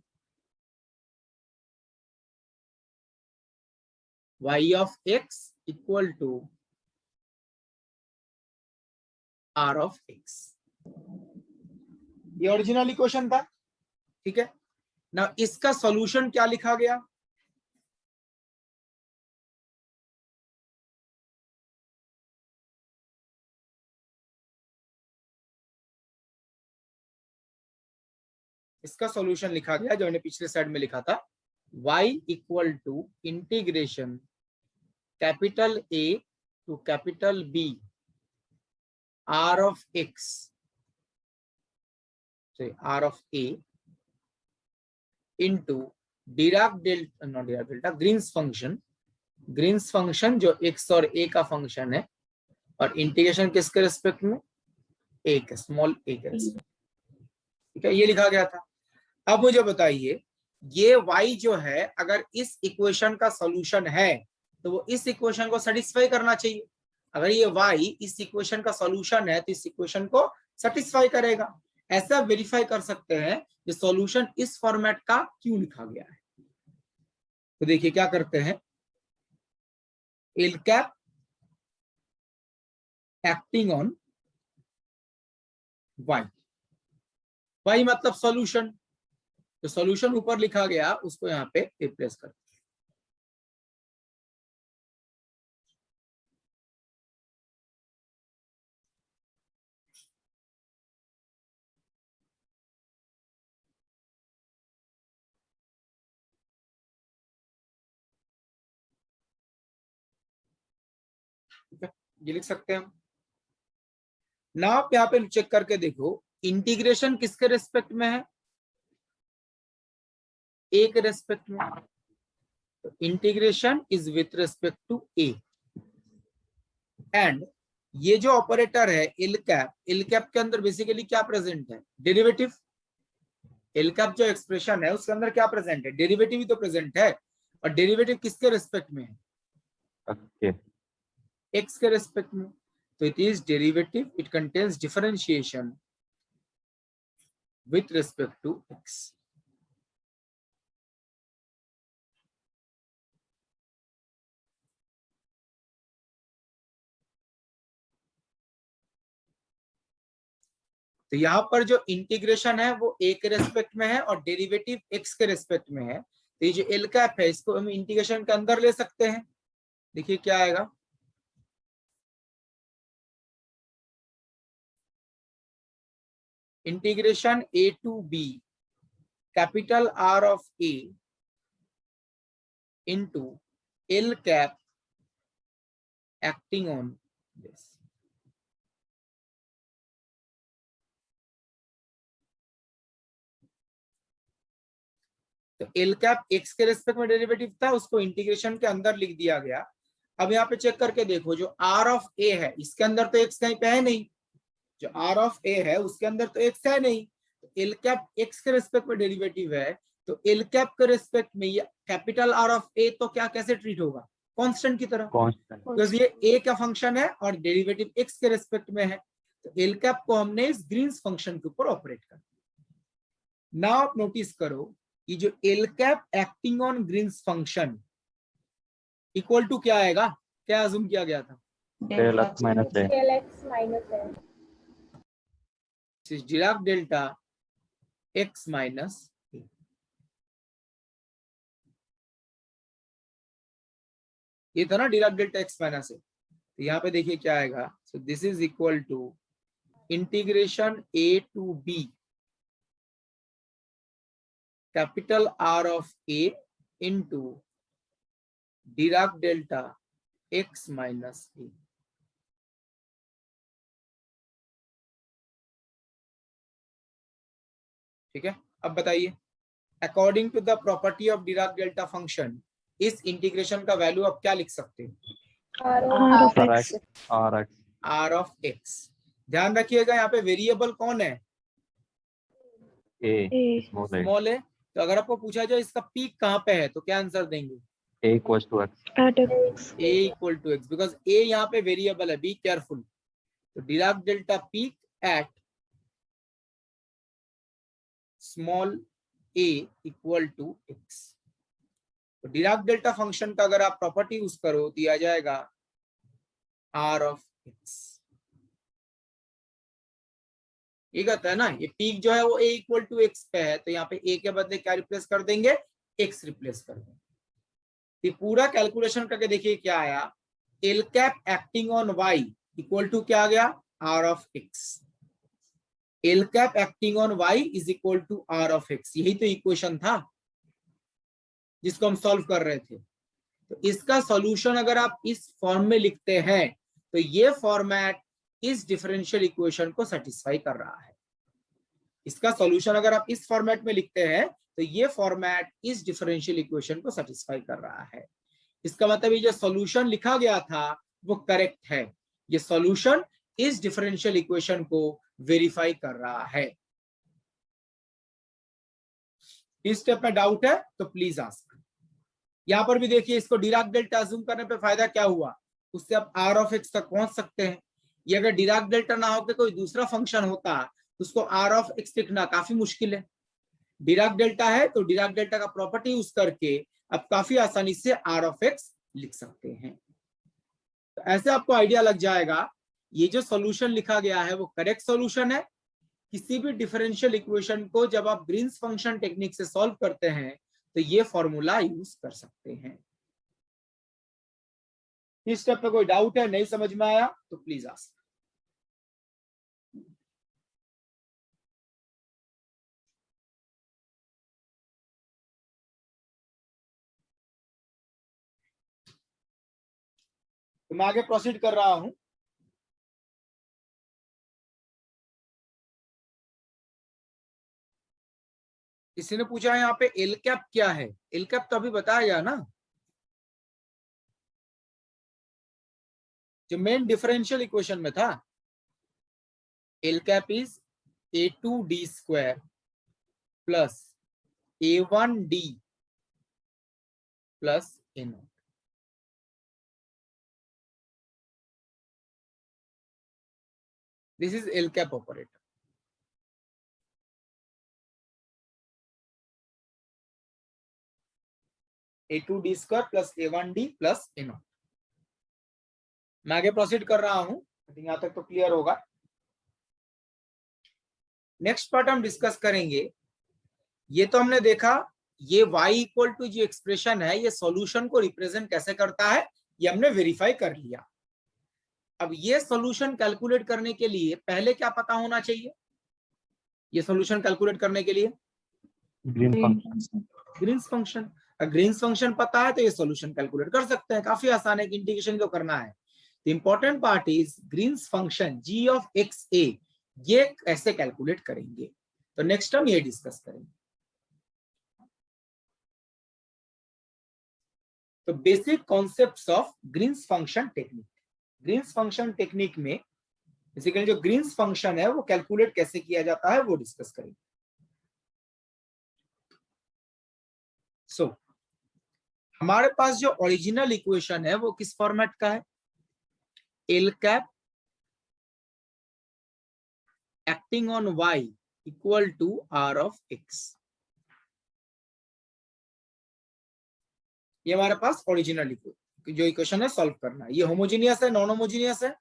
y of x equal to r of x, ये ओरिजिनल इक्वेशन था, ठीक है ना। इसका सॉल्यूशन क्या लिखा गया, इसका सॉल्यूशन लिखा गया जो मैंने पिछले स्लाइड में लिखा था, y equal to integration capital A to capital B r of x, r of A into Dirac delta, not Dirac delta, Green's function जो x और a का फंक्शन है, और इंटीग्रेशन किसके रिस्पेक्ट में, a के, स्मॉल a के respect, ठीक है, ये लिखा गया था। अब मुझे बताइए ये y जो है अगर इस इक्वेशन का सॉल्यूशन है तो वो इस इक्वेशन को सेटिस्फाई करना चाहिए। अगर ये y इस इक्वेशन का सॉल्यूशन है तो इस इक्वेशन को सेटिस्फाई करेगा। ऐसा वेरीफाई कर सकते हैं कि सॉल्यूशन इस फॉर्मेट का क्यों लिखा गया है। तो देखिए क्या करते हैं, L cap acting on y, y मतलब सॉल्यूशन, जो सॉल्यूशन ऊपर लिखा गया उसको यहाँ पे रिप्लेस कर, ये लिख सकते हैं। ना आप यहाँ पे चेक करके देखो इंटीग्रेशन किसके रेस्पेक्ट में है, ए के रेस्पेक्ट में, तो integration is with respect to a. And ये जो ऑपरेटर है एल कैप के अंदर बेसिकली क्या प्रेजेंट है, डेरिवेटिव। एल कैप जो एक्सप्रेशन है उसके अंदर क्या प्रेजेंट है, डेरिवेटिव ही तो प्रेजेंट है, और डेरिवेटिव किसके रेस्पेक्ट में है, Okay. एक्स के रेस्पेक्ट में। तो it is derivative, it contains differentiation with respect to x. तो यहाँ पर जो इंटीग्रेशन है वो ए के रेस्पेक्ट में है और डेरिवेटिव एक्स के रेस्पेक्ट में है। तो ये जो एल कैप है इसको हम इंटीग्रेशन के अंदर ले सकते हैं। देखिए क्या आएगा, integration A to B capital are of A into l cap acting on this. तो एल कैप एक्स के रेस्पेक्ट में डेरिवेटिव था, उसको इंटीग्रेशन के अंदर लिख दिया गया। अब यहाँ पे चेक करके देखो जो आर ऑफ ए है इसके अंदर तो एक्स कहीं पे है नहीं, जो आर ऑफ ए है उसके अंदर तो एक्स है नहीं, तो एल कैप एक्स के रेस्पेक्ट में डेरिवेटिव है, तो एल कैप के रेस्पेक्ट में ये कैपिटल आर ऑफ ए तो क्या कैसे ट्रीट होगा, कांस्टेंट की तरह, Constant. बिकॉज ये ए का फंक्शन है और डेरिवेटिव एक्स के रेस्पेक्ट में है। तो एल कैप को हमने इस ग्रीन्स फंक्शन के ऊपर ऑपरेट कर। नाउ आप नोटिस करो ये जो l cap acting on Green's function equal to क्या आएगा, क्या अज्यूम किया गया था, Del x minus a. Del x minus a. Dirac delta X minus, ये था ना Dirac delta X minus A. तो यहाँ पे देखिए क्या आएगा, so this is equal to integration A to B capital are of A into Dirac delta X minus A. ठीक है, अब बताइए according to the property of Dirac delta function इस इंटीग्रेशन का वैल्यू आप क्या लिख सकते हैं, R of R x. x. R x. R of x. ध्यान रखिएगा यहाँ पे वेरिएबल कौन है, A A. small a. Small है। तो अगर आपको पूछा जाए इसका पीक कहाँ पे है तो क्या आंसर देंगे, A equals to x. At X. a equal to x, because a यहाँ पे वेरिएबल है, बी केयरफुल। तो Dirac delta peak at small a equal to x. तो डिराक डेल्टा फंक्शन का अगर आप प्रॉपर्टी यूज करो तो आ जाएगा आर ऑफ एक्स। ये कहता है ना, ये पीक जो है वो a इक्वल टू एक्स पे है, तो यहाँ पे a के बदले क्या रिप्लेस कर देंगे, x रिप्लेस कर देंगे। ये पूरा कैलकुलेशन करके देखिए क्या आया, l cap acting on y equal to क्या आ गया, r of x. L cap acting on y is equal to r of x, यही तो इक्वेशन था जिसको हम सॉल्व कर रहे थे। तो इसका सॉल्यूशन अगर आप इस फॉर्म में लिखते हैं तो ये फॉर्मेट इस डिफरेंशियल इक्वेशन को सेटिस्फाई कर रहा है। इसका सॉल्यूशन अगर आप इस फॉर्मेट में लिखते हैं तो ये फॉर्मेट इस डिफरेंशियल इक्वेशन को सेटिस्फाई कर रहा है। इसका मतलब ये जो सॉल्यूशन लिखा गया था वो करेक्ट है, ये सॉल्यूशन इस डिफरेंशियल इक्वेशन को वेरीफाई कर रहा है। इस स्टेप में डाउट है तो प्लीज आस्क। यहां पर भी देखिए, इसको डिराक डेल्टा अज्यूम करने पे फायदा क्या हुआ, उससे आप आर ऑफ एक्स तक पहुंच सकते हैं। ये अगर डिराक डेल्टा ना होकर कोई दूसरा फंक्शन होता तो उसको आर ऑफ एक्स लिखना काफी मुश्किल है। डिराक डेल्टा है तो डिराक डेल्टा का प्रॉपर्टी यूज करके आप काफी आसानी से आर ऑफ एक्स लिख सकते हैं। तो ऐसे आपको आइडिया लग जाएगा ये जो सॉल्यूशन लिखा गया है वो करेक्ट सॉल्यूशन है। किसी भी डिफरेंशियल इक्वेशन को जब आप ग्रीन्स फंक्शन टेक्निक से सॉल्व करते हैं तो ये फॉर्मूला यूज कर सकते हैं। इस स्टेप पे कोई डाउट है, नहीं समझ में आया तो प्लीज आस्क। तो मैं आगे प्रोसीड कर रहा हूं। किसी ने पूछा है यहाँ पे एल कैप क्या है, एल कैप तो अभी बताया गया ना, जो मेन डिफरेंशियल इक्वेशन में था। L cap is a2d square plus a1d plus a0। This is L cap operator. a2d square plus a1d plus a0। मैं आगे प्रोसीड कर रहा हूं, यहां तक तो क्लियर होगा। नेक्स्ट पार्ट हम डिस्कस करेंगे। ये तो हमने देखा ये y इक्वल टू जो एक्सप्रेशन है ये सॉल्यूशन को रिप्रेजेंट कैसे करता है, ये हमने वेरीफाई कर लिया। अब ये सॉल्यूशन कैलकुलेट करने के लिए पहले क्या पता होना चाहिए, ये सॉल्यूशन कैलकुलेट करने के लिए Green function. Green's function. Green's function पता है तो ये सॉल्यूशन कैलकुलेट कर सकते हैं, काफी आसान है, इंटीग्रेशन तो करना है। The important part is Green's function g of X A, ये कैसे कैलकुलेट करेंगे, तो नेक्स्ट हम ये डिस्कस करेंगे। तो basic concepts of Green's function technique. Green's function technique में बेसिकली जो ग्रीन्स फंक्शन है वो कैलकुलेट कैसे किया जाता है वो डिस्कस करेंगे। सो हमारे पास जो ओरिजिनल इक्वेशन है वो किस फॉर्मेट का है, L cap acting on y equal to r of x. ये हमारे पास ओरिजिनल जो इक्वेशन है सॉल्व करना है। ये होमोजीनियस है, नॉन होमोजीनियस है,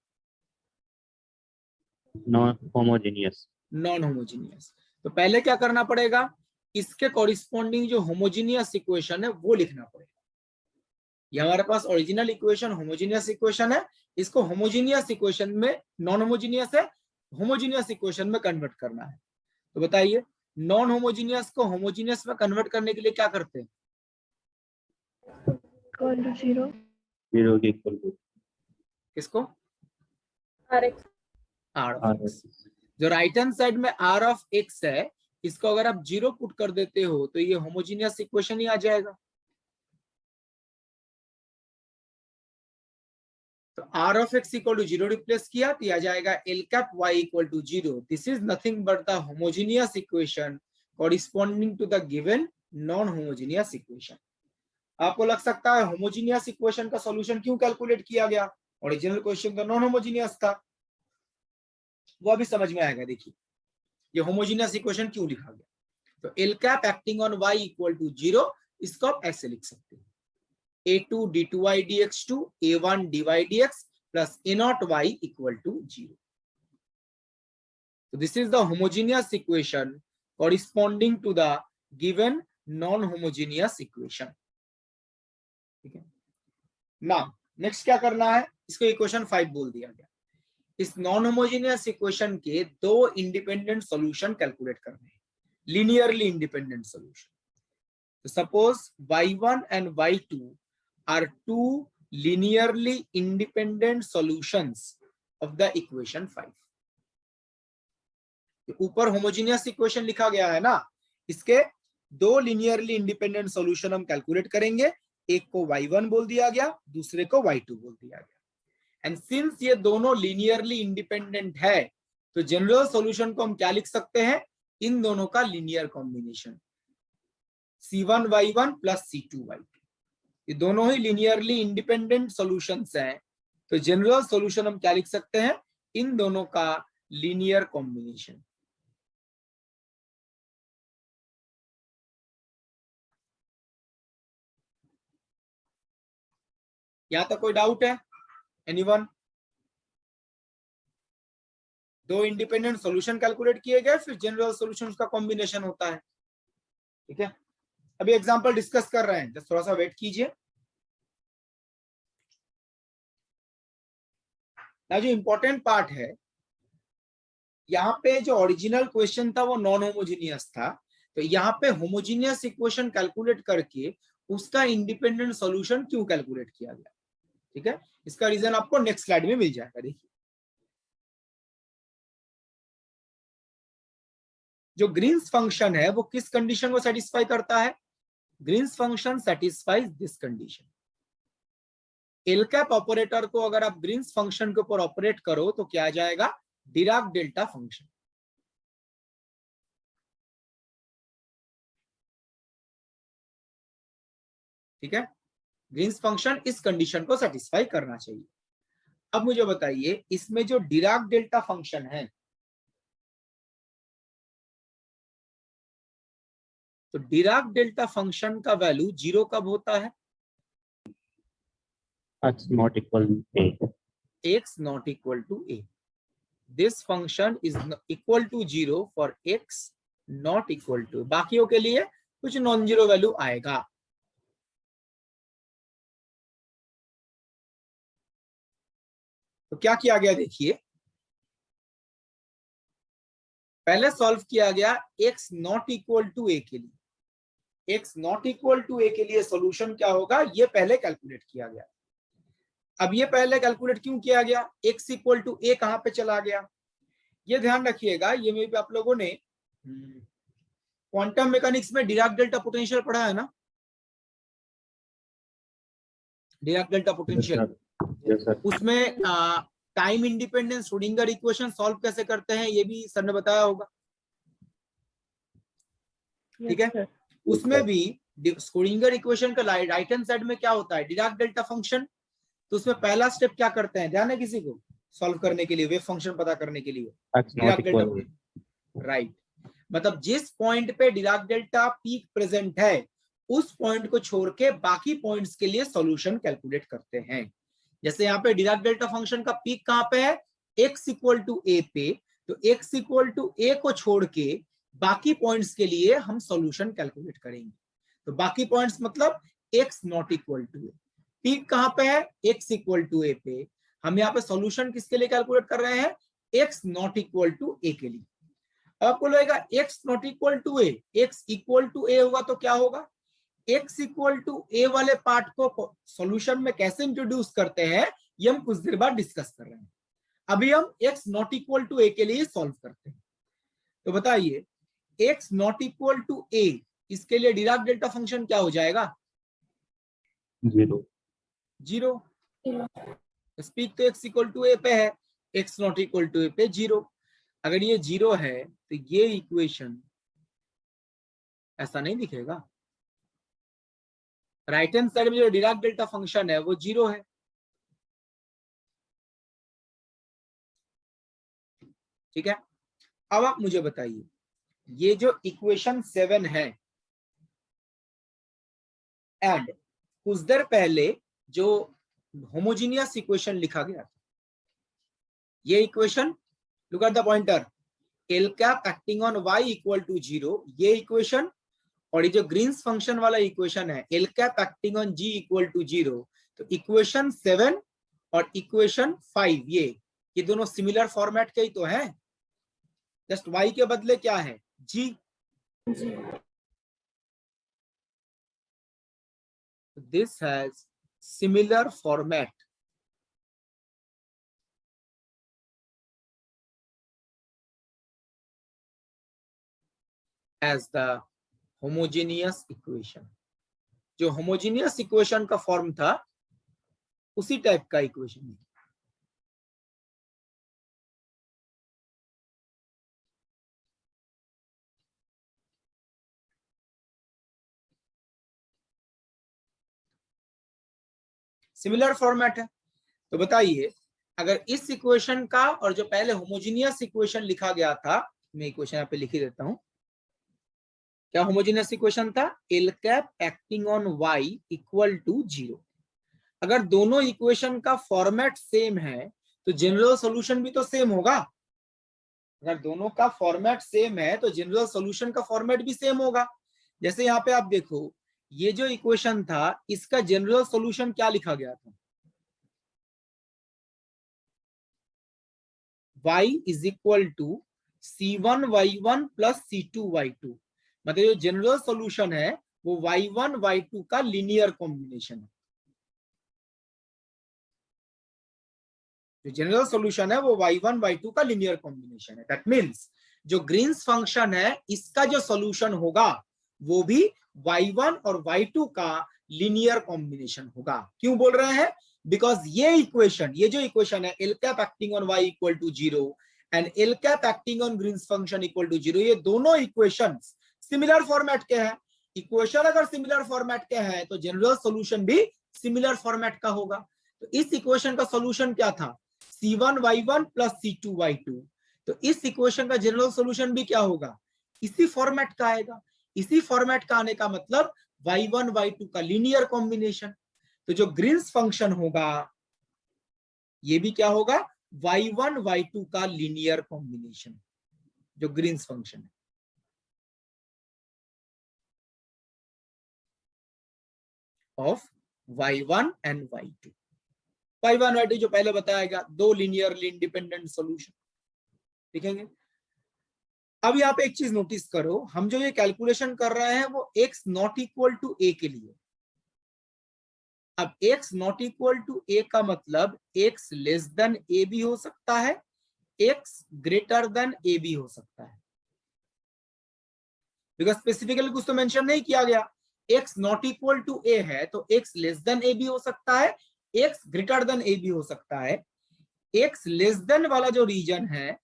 Non homogeneous. Non homogeneous. तो पहले क्या करना पड़ेगा, इसके कॉरिस्पॉन्डिंग जो होमोजीनियस इक्वेशन है वो लिखना पड़ेगा। ये हमारे पास ओरिजिनल इक्वेशन होमोजीनियस इक्वेशन है, इसको होमोजीनियस इक्वेशन में, नॉन होमोजीनियस है, होमोजीनियस इक्वेशन में कन्वर्ट करना है। तो बताइए नॉन होमोजीनियस को होमोजीनियस में कन्वर्ट करने के लिए क्या करते हैं, Equal to 0. 0 के equal to किसको, Rx. R of R. X. जो राइट हैंड साइड में आर ऑफ एक्स है इसको अगर आप 0 पुट कर देते हो तो ये होमोजीनियस इक्वेशन ही आ जाएगा। तो r of x equal to 0 replace किया तो आ जाएगा l cap y equal to 0. This is nothing but the homogeneous equation corresponding to the given non homogeneous equation. आपको लग सकता है होमोजेनियस इक्वेशन का सॉल्यूशन क्यों कैलकुलेट किया गया, ओरिजिनल क्वेश्चन तो नॉन होमोजेनियस था. वो अभी समझ में आएगा. देखिए ये होमोजेनियस इक्वेशन क्यों लिखा गया. तो l cap acting on y equal to 0, इसको आप ऐसे लिख सकते हैं a2 d2y dx2 a1 dy dx plus a0 y equal to 0. So this is the homogeneous equation corresponding to the given non-homogeneous equation. ठीक है. Now next क्या करना है, इसको इक्वेशन 5 बोल दिया गया. इस नॉन होमोजेनियस इक्वेशन के दो इंडिपेंडेंट सॉल्यूशन कैलकुलेट करने हैं, लीनियरली इंडिपेंडेंट सॉल्यूशन. तो suppose y1 and y2 are two linearly independent solutions of the equation 5. ऊपर होमोजेनियस इक्वेशन लिखा गया है ना, इसके दो लिनियरली इंडिपेंडेंट सॉल्यूशन हम कैलकुलेट करेंगे. एक को y1 बोल दिया गया, दूसरे को y2 बोल दिया गया. एंड सिंस ये दोनों लिनियरली इंडिपेंडेंट है तो जनरल सॉल्यूशन को हम क्या लिख सकते हैं, इन दोनों का linear combination c1y1 plus c2y2. ये दोनों ही लिनियरली इंडिपेंडेंट सॉल्यूशंस हैं, तो जनरल सॉल्यूशन हम क्या लिख सकते हैं, इन दोनों का लीनियर कॉम्बिनेशन. यहां तक कोई डाउट है एनीवन? दो इंडिपेंडेंट सॉल्यूशन कैलकुलेट किए गए, फिर जनरल सॉल्यूशंस का कॉम्बिनेशन होता है. ठीक है, अभी एग्जांपल डिस्कस कर रहे हैं, जस्ट थोड़ा सा वेट कीजिए. जो इंपॉर्टेंट पार्ट है, यहाँ पे जो ओरिजिनल क्वेश्चन था वो नॉन होमोजीनियस था, तो यहाँ पे होमोजीनियस इक्वेशन कैलकुलेट करके उसका इंडिपेंडेंट सॉल्यूशन क्यों कैलकुलेट किया गया. ठीक है, इसका रीजन आपको नेक्स्ट स्लाइड में मिल जाएगा. देखिए जो ग्रीन्स फंक्शन है वो किस कंडीशन को सेटिस्फाई करता है, Green's function satisfies this condition. L cap operator को अगर आप ग्रीन्स फंक्शन के ऊपर ऑपरेट करो तो क्या आ जाएगा, डिराक डेल्टा फंक्शन. ठीक है, ग्रीन्स फंक्शन इस कंडीशन को सेटिस्फाई करना चाहिए. अब मुझे बताइए इसमें जो डिराक डेल्टा फंक्शन है, तो डिराक डेल्टा फंक्शन का वैल्यू 0 कब होता है, x not equal to a. x not equal to a. This function is equal to 0 for x not equal to. बाकियों के लिए कुछ नॉन जीरो वैल्यू आएगा. तो क्या किया गया, देखिए पहले सॉल्व किया गया x not equal to a के लिए. x not equal to a के लिए सॉल्यूशन क्या होगा, ये पहले कैलकुलेट किया गया. अब ये पहले कैलकुलेट क्यों किया गया, x इक्वल टू a कहां पे चला गया, ये ध्यान रखिएगा. ये में भी आप लोगों ने क्वांटम मैकेनिक्स में डिराक डेल्टा पोटेंशियल पढ़ा है ना, Dirac delta potential. Yes sir. उसमें time independent Schrodinger equation solve कैसे करते हैं ये भी सर ने बताया होगा. ठीक है, उसमें भी श्रोडिंगर इक्वेशन का राइट हैंड साइड में क्या होता है, डिराक डेल्टा फंक्शन. तो उसमें पहला स्टेप क्या करते हैं, ध्यान है किसी को, सॉल्व करने के लिए, वेव फंक्शन पता करने के लिए, X not equal. राइट. मतलब जिस पॉइंट पे डिराक डेल्टा पीक प्रेजेंट है उस पॉइंट को छोड़ के बाकी पॉइंट्स के लिए सॉल्यूशन कैलकुलेट करते हैं. जैसे यहाँ पे डिराक डेल्टा फंक्शन का पीक कहाँ पे है, x इक्वल टू a पे, तो x इक्वल टू a को छोड़ के बाकी पॉइंट्स के लिए हम सॉल्यूशन कैलकुलेट करेंगे. तो बाकी पॉइंट्स मतलब x not equal to a. Peak कहाँ पे है, x इक्वल टू a पे. हम यहाँ पे सॉल्यूशन किसके लिए कैलकुलेट कर रहे हैं, x not equal to a के लिए. आपको लगेगा x not equal to a, x equal to a होगा तो क्या होगा, x इक्वल टू a वाले पार्ट को सॉल्यूशन में कैसे इंट्रोड्यूस करते हैं ये हम कुछ देर बाद डिस्कस कर रहे हैं. अभी हम x not equal to a के लिए सॉल्व करते हैं. तो बताइए x not equal to a, इसके लिए डिराक डेल्टा फंक्शन क्या हो जाएगा, 0. 0. स्पीक तो x इक्वल टू ए पे है, x not equal to A पे 0। अगर ये 0 है तो ये इक्वेशन ऐसा नहीं दिखेगा। राइट हैंड साइड में जो डिराक डेल्टा फंक्शन है वो 0 है। ठीक है, अब आप मुझे बताइए ये जो इक्वेशन 7 है एंड कुछ देर पहले जो होमोजीनियस इक्वेशन लिखा गया था, ये equation, look at the pointer, l cap acting on y equal to 0, ये इक्वेशन, और ये जो ग्रीन्स फंक्शन वाला इक्वेशन है L cap acting on g equal to 0, तो इक्वेशन 7 और इक्वेशन 5 ये दोनों सिमिलर फॉर्मेट के ही तो हैं। जस्ट y के बदले क्या है, g। This has similar format as the homogeneous equation. जो होमोजेनियस इक्वेशन का फॉर्म था उसी टाइप का इक्वेशन है। सिमिलर फॉर्मेट है। तो बताइए अगर इस इक्वेशन का और जो पहले होमोजेनियस इक्वेशन लिखा गया था, मैं इक्वेशन यहाँ पे लिख ही देता हूं, क्या होमोजेनियस इक्वेशन था, L cap acting on y equal to 0। अगर दोनों इक्वेशन का फॉर्मेट सेम है तो जनरल सॉल्यूशन भी तो सेम होगा। अगर दोनों का फॉर्मेट सेम है तो जनरल सॉल्यूशन का फॉर्मेट भी सेम होगा। जैसे यहाँ पे आप देखो ये जो इक्वेशन था इसका जनरल सॉल्यूशन क्या लिखा गया था, y is equal to c1y1 plus c2y2। मतलब जो जनरल सॉल्यूशन है वो y1 y2 का लीनियर कॉम्बिनेशन है। जो जनरल सॉल्यूशन है वो y1 y2 का लीनियर कॉम्बिनेशन है। दैट मींस जो ग्रीन्स फंक्शन है इसका जो सॉल्यूशन होगा वो भी y1 और y2 का लीनियर कॉम्बिनेशन होगा। क्यों बोल रहे हैं, बिकॉज ये इक्वेशन, ये जो इक्वेशन है L cap acting on y equal to 0 and l cap acting on Green's function equal to 0, ये दोनों इक्वेशंस सिमिलर फॉर्मेट के हैं। इक्वेशन अगर सिमिलर फॉर्मेट के हैं तो जनरल सॉल्यूशन भी सिमिलर फॉर्मेट का होगा। तो इस इक्वेशन का सॉल्यूशन क्या था, c1y1 प्लस c2y2। तो इस इक्वेशन का जनरल सॉल्यूशन भी क्या होगा, इसी फॉर्मेट का आएगा। इसी फॉर्मेट का आने का मतलब y1 y2 का लीनियर कॉम्बिनेशन। तो जो ग्रीन्स फंक्शन होगा ये भी क्या होगा, y1 y2 का लीनियर कॉम्बिनेशन, जो ग्रीन्स फंक्शन है। Of y1 and y2, y1 y2 जो पहले बताया गया, दो लीनियरली इंडिपेंडेंट सॉल्यूशन लिखेंगे। अब यहाँ पे एक चीज नोटिस करो, हम जो ये कैलकुलेशन कर रहे हैं वो x not equal to a के लिए। अब x not equal to a का मतलब x लेस देन a भी हो सकता है, x ग्रेटर देन a भी हो सकता है। बिकॉज स्पेसिफिकली कुछ तो मेंशन नहीं किया गया। x not equal to a है तो x लेस देन a भी हो सकता है, x ग्रेटर देन a भी हो सकता है। x लेस देन वाला जो रीजन है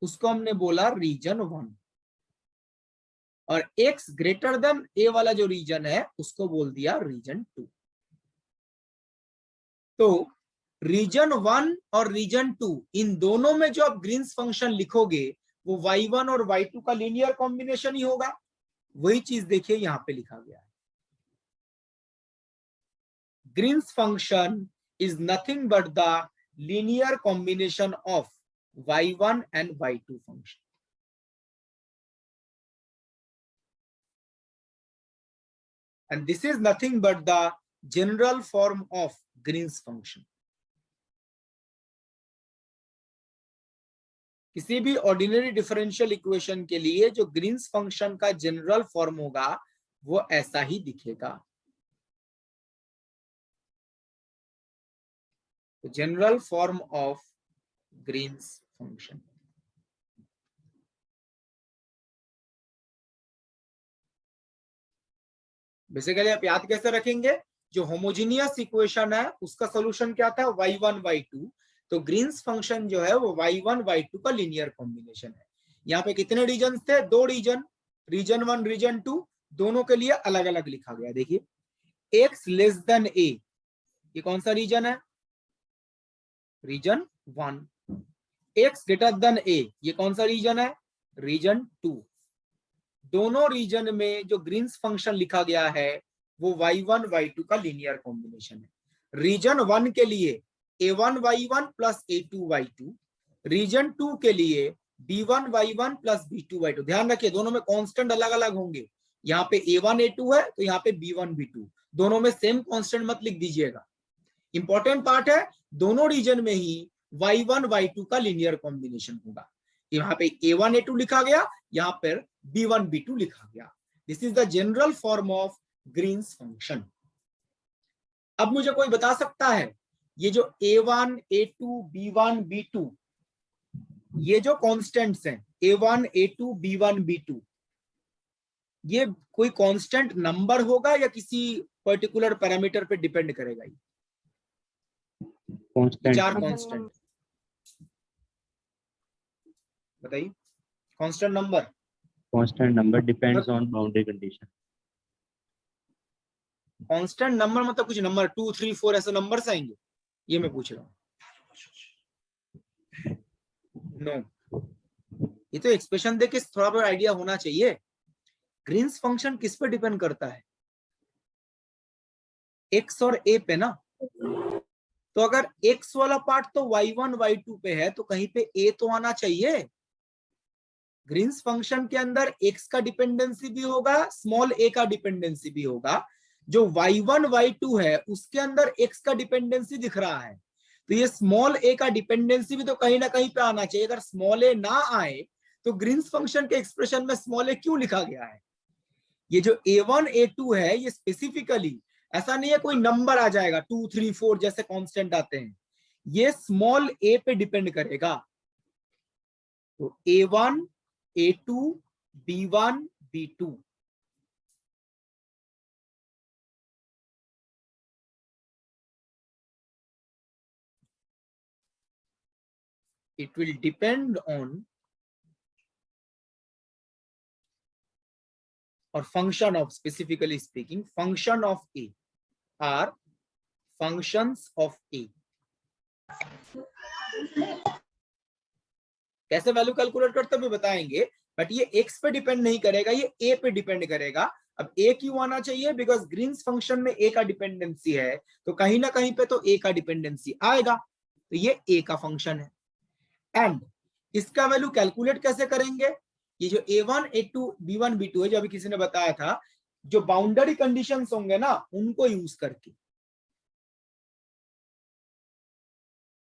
उसको हमने बोला रीजन 1, और x ग्रेटर देन a वाला जो रीजन है उसको बोल दिया रीजन 2। तो रीजन 1 और रीजन 2 इन दोनों में जो आप ग्रीन्स फंक्शन लिखोगे वो y1 और y2 का लीनियर कॉम्बिनेशन ही होगा। वही चीज देखिए यहां पे लिखा गया है, Green's function is nothing but the linear combination of y1 and y2 function. And this is nothing but the general form of Green's function. किसी भी ऑर्डिनरी डिफरेंशियल इक्वेशन के लिए जो ग्रीन्स फंक्शन का जनरल फॉर्म होगा वो ऐसा ही दिखेगा। General form of Green's function, basically आप याद कैसे रखेंगे, जो होमोजीनियस इक्वेशन है उसका सोल्यूशन क्या था, y1 y2। तो ग्रीन्स फंक्शन जो है वो y1 y2 का लीनियर कॉम्बिनेशन है। यहाँ पे कितने रीजन थे, 2 रीजन, रीजन 1 रीजन 2, दोनों के लिए अलग अलग लिखा गया। देखिए x लेस देन a, ये कौन सा रीजन है, region 1। x greater than a, ये कौन सा रीजन है, रीजन 2। दोनों रीजन में जो ग्रीन्स फंक्शन लिखा गया है वो y1 y2 का लीनियर कॉम्बिनेशन है। रीजन 1 के लिए a1 y1 plus a2 y2, reason 2 के लिए b1 y1 plus b2 y2। ध्यान रखिए दोनों में कांस्टेंट अलग अलग होंगे, यहाँ पे a1 a2 है तो यहाँ पे b1 b2, दोनों में सेम कांस्टेंट मत लिख दीजिएगा। इंपॉर्टेंट पार्ट है दोनों रीजन में ही y1 y2 का लीनियर कॉम्बिनेशन होगा। यहाँ पे a1 a2 लिखा गया, यहाँ पर b1 b2 लिखा गया। This is the general form of Green's function. अब मुझे कोई बता सकता है ये जो a1 a2 b1 b2, ये जो कांस्टेंट्स हैं a1 a2 b1 b2, ये कोई कांस्टेंट नंबर होगा या किसी पर्टिकुलर पैरामीटर पे डिपेंड करेगा? ये कांस्टेंट, चार कांस्टेंट बताइए, constant number depends on boundary condition. Constant number मतलब कुछ नंबर 2 3 4 ऐसे नंबर्स आएंगे, ये मैं पूछ रहा हूँ। नो, ये तो एक्सप्रेशन देके थोड़ा बहुत आइडिया होना चाहिए। ग्रीन्स फंक्शन किस पे डिपेंड करता है, x और a पे ना। तो अगर x वाला पार्ट तो y1 y2 पे है तो कहीं पे a तो आना चाहिए। ग्रीन्स फंक्शन के अंदर x का डिपेंडेंसी भी होगा, स्मॉल a का डिपेंडेंसी भी होगा। जो y1 y2 है उसके अंदर x का डिपेंडेंसी दिख रहा है, तो ये स्मॉल a का डिपेंडेंसी भी तो कहीं ना कहीं पे आना चाहिए। अगर स्मॉल a ना आए तो ग्रीन्स फंक्शन के एक्सप्रेशन में स्मॉल a क्यों लिखा गया है? ये जो a1 a2 है ये स्पेसिफिकली ऐसा नहीं है कोई नंबर आ जाएगा 2 3 4 जैसे कांस्टेंट आते हैं, ये स्मॉल a पे डिपेंड करेगा। तो a1 a2 b1 b2, it will depend on or function of, specifically speaking, function of a are functions of a। कैसे वैल्यू कैलकुलेट करते हुए बताएंगे, बट ये x पे डिपेंड नहीं करेगा, ये a पे डिपेंड करेगा। अब a क्यों आना चाहिए, बिकॉज ग्रीन्स फंक्शन में a का डिपेंडेंसी है, तो कहीं ना कहीं पे तो a का डिपेंडेंसी आएगा, तो ये a का फंक्शन है। एंड इसका वैल्यू कैलकुलेट कैसे करेंगे, ये जो a1 a2 b1 b2 है जो अभी किसी ने बताया था, जो बाउंड्री कंडीशंस होंगे ना उनको यूज करके।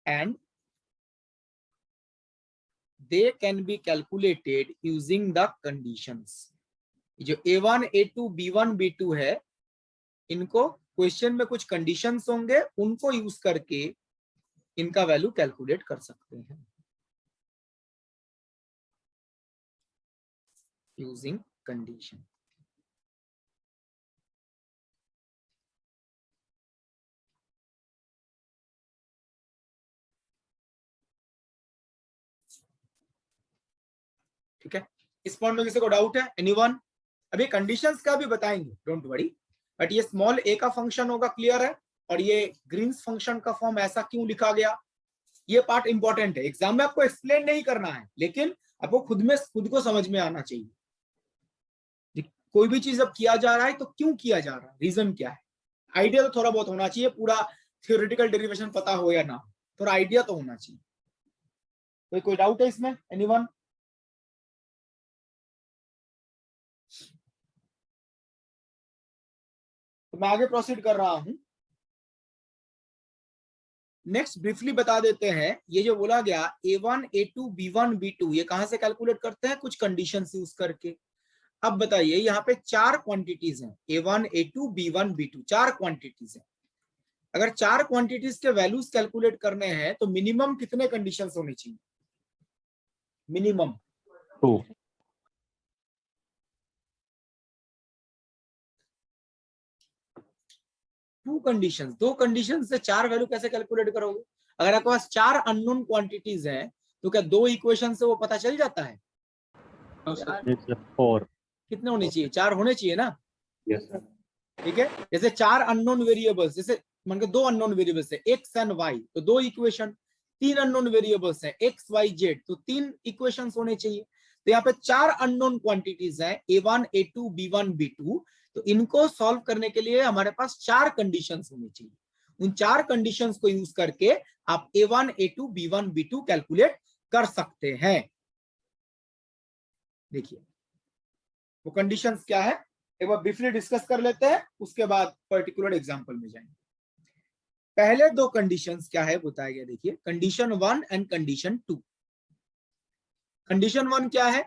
And they can be calculated using the conditions। जो a1 a2 b1 b2 है, इनको क्वेश्चन में कुछ कंडीशंस होंगे, उनको यूज करके इनका वैल्यू कैलकुलेट कर सकते हैं यूजिंग कंडीशन। ठीक है, इस पॉइंट में किसी को डाउट है, एनीवन? अभी कंडीशंस का भी बताएंगे, डोंट वरी, बट ये स्मॉल a का फंक्शन होगा, क्लियर है। और ये ग्रीन्स फंक्शन का फॉर्म ऐसा क्यों लिखा गया, ये पार्ट इंपॉर्टेंट है। एग्जाम में आपको एक्सप्लेन नहीं करना है, लेकिन आपको खुद को समझ में आना चाहिए। कोई भी चीज अब किया जा रहा है तो क्यों किया जा रहा है, रीजन क्या है, आइडिया तो थोड़ा बहुत होना चाहिए। पूरा थियोरेटिकल डेरिवेशन पता हो या ना, थोड़ा आइडिया तो होना चाहिए। तो कोई डाउट है इसमें, एनीवन? तो मैं आगे प्रोसीड कर रहा हूं। नेक्स्ट ब्रीफली बता देते हैं, ये जो बोला गया a1 a2 b1 b2, ये कहां से कैलकुलेट करते हैं, कुछ कंडीशंस यूज करके। अब बताइए यहाँ पे 4 क्वांटिटीज हैं, a1 a2 b1 b2, 4 quantities हैं। अगर 4 क्वांटिटीज के वैल्यूज कैलकुलेट करने हैं तो मिनिमम कितने कंडीशंस होनी चाहिए, मिनिमम 2। 2 कंडीशंस, 2 कंडीशन से 4 वैल्यू कैसे कैलकुलेट करोगे? अगर आपके पास 4 अननोन क्वांटिटीज हैं तो क्या 2 इक्वेशन से वो पता चल जाता है? Yes, sir. 4. कितने होने चाहिए? 4 होने चाहिए ना, Yes, sir. ठीक है। जैसे 4 अननोन वेरिएबल्स, जैसे मान के 2 अननोन वेरिएबल्स है x एंड y, तो 2 इक्वेशन। 3 अननोन वेरिएबल्स है x y z, तो 3 इक्वेशंस होने चाहिए। तो यहाँ पे 4 अननोन क्वांटिटीज हैं a1 a2 b1 b2, तो इनको सॉल्व करने के लिए हमारे पास 4 कंडीशंस होनी चाहिए। उन 4 कंडीशंस को यूज करके आप a1 a2 b1 b2 calculate कर सकते हैं। देखिए वो कंडीशंस क्या है एक बार ब्रीफली डिस्कस कर लेते हैं, उसके बाद पर्टिकुलर एग्जांपल में जाएंगे। पहले 2 कंडीशंस क्या है बताया गया, देखिए कंडीशन 1 एंड कंडीशन 2। कंडीशन 1 क्या है?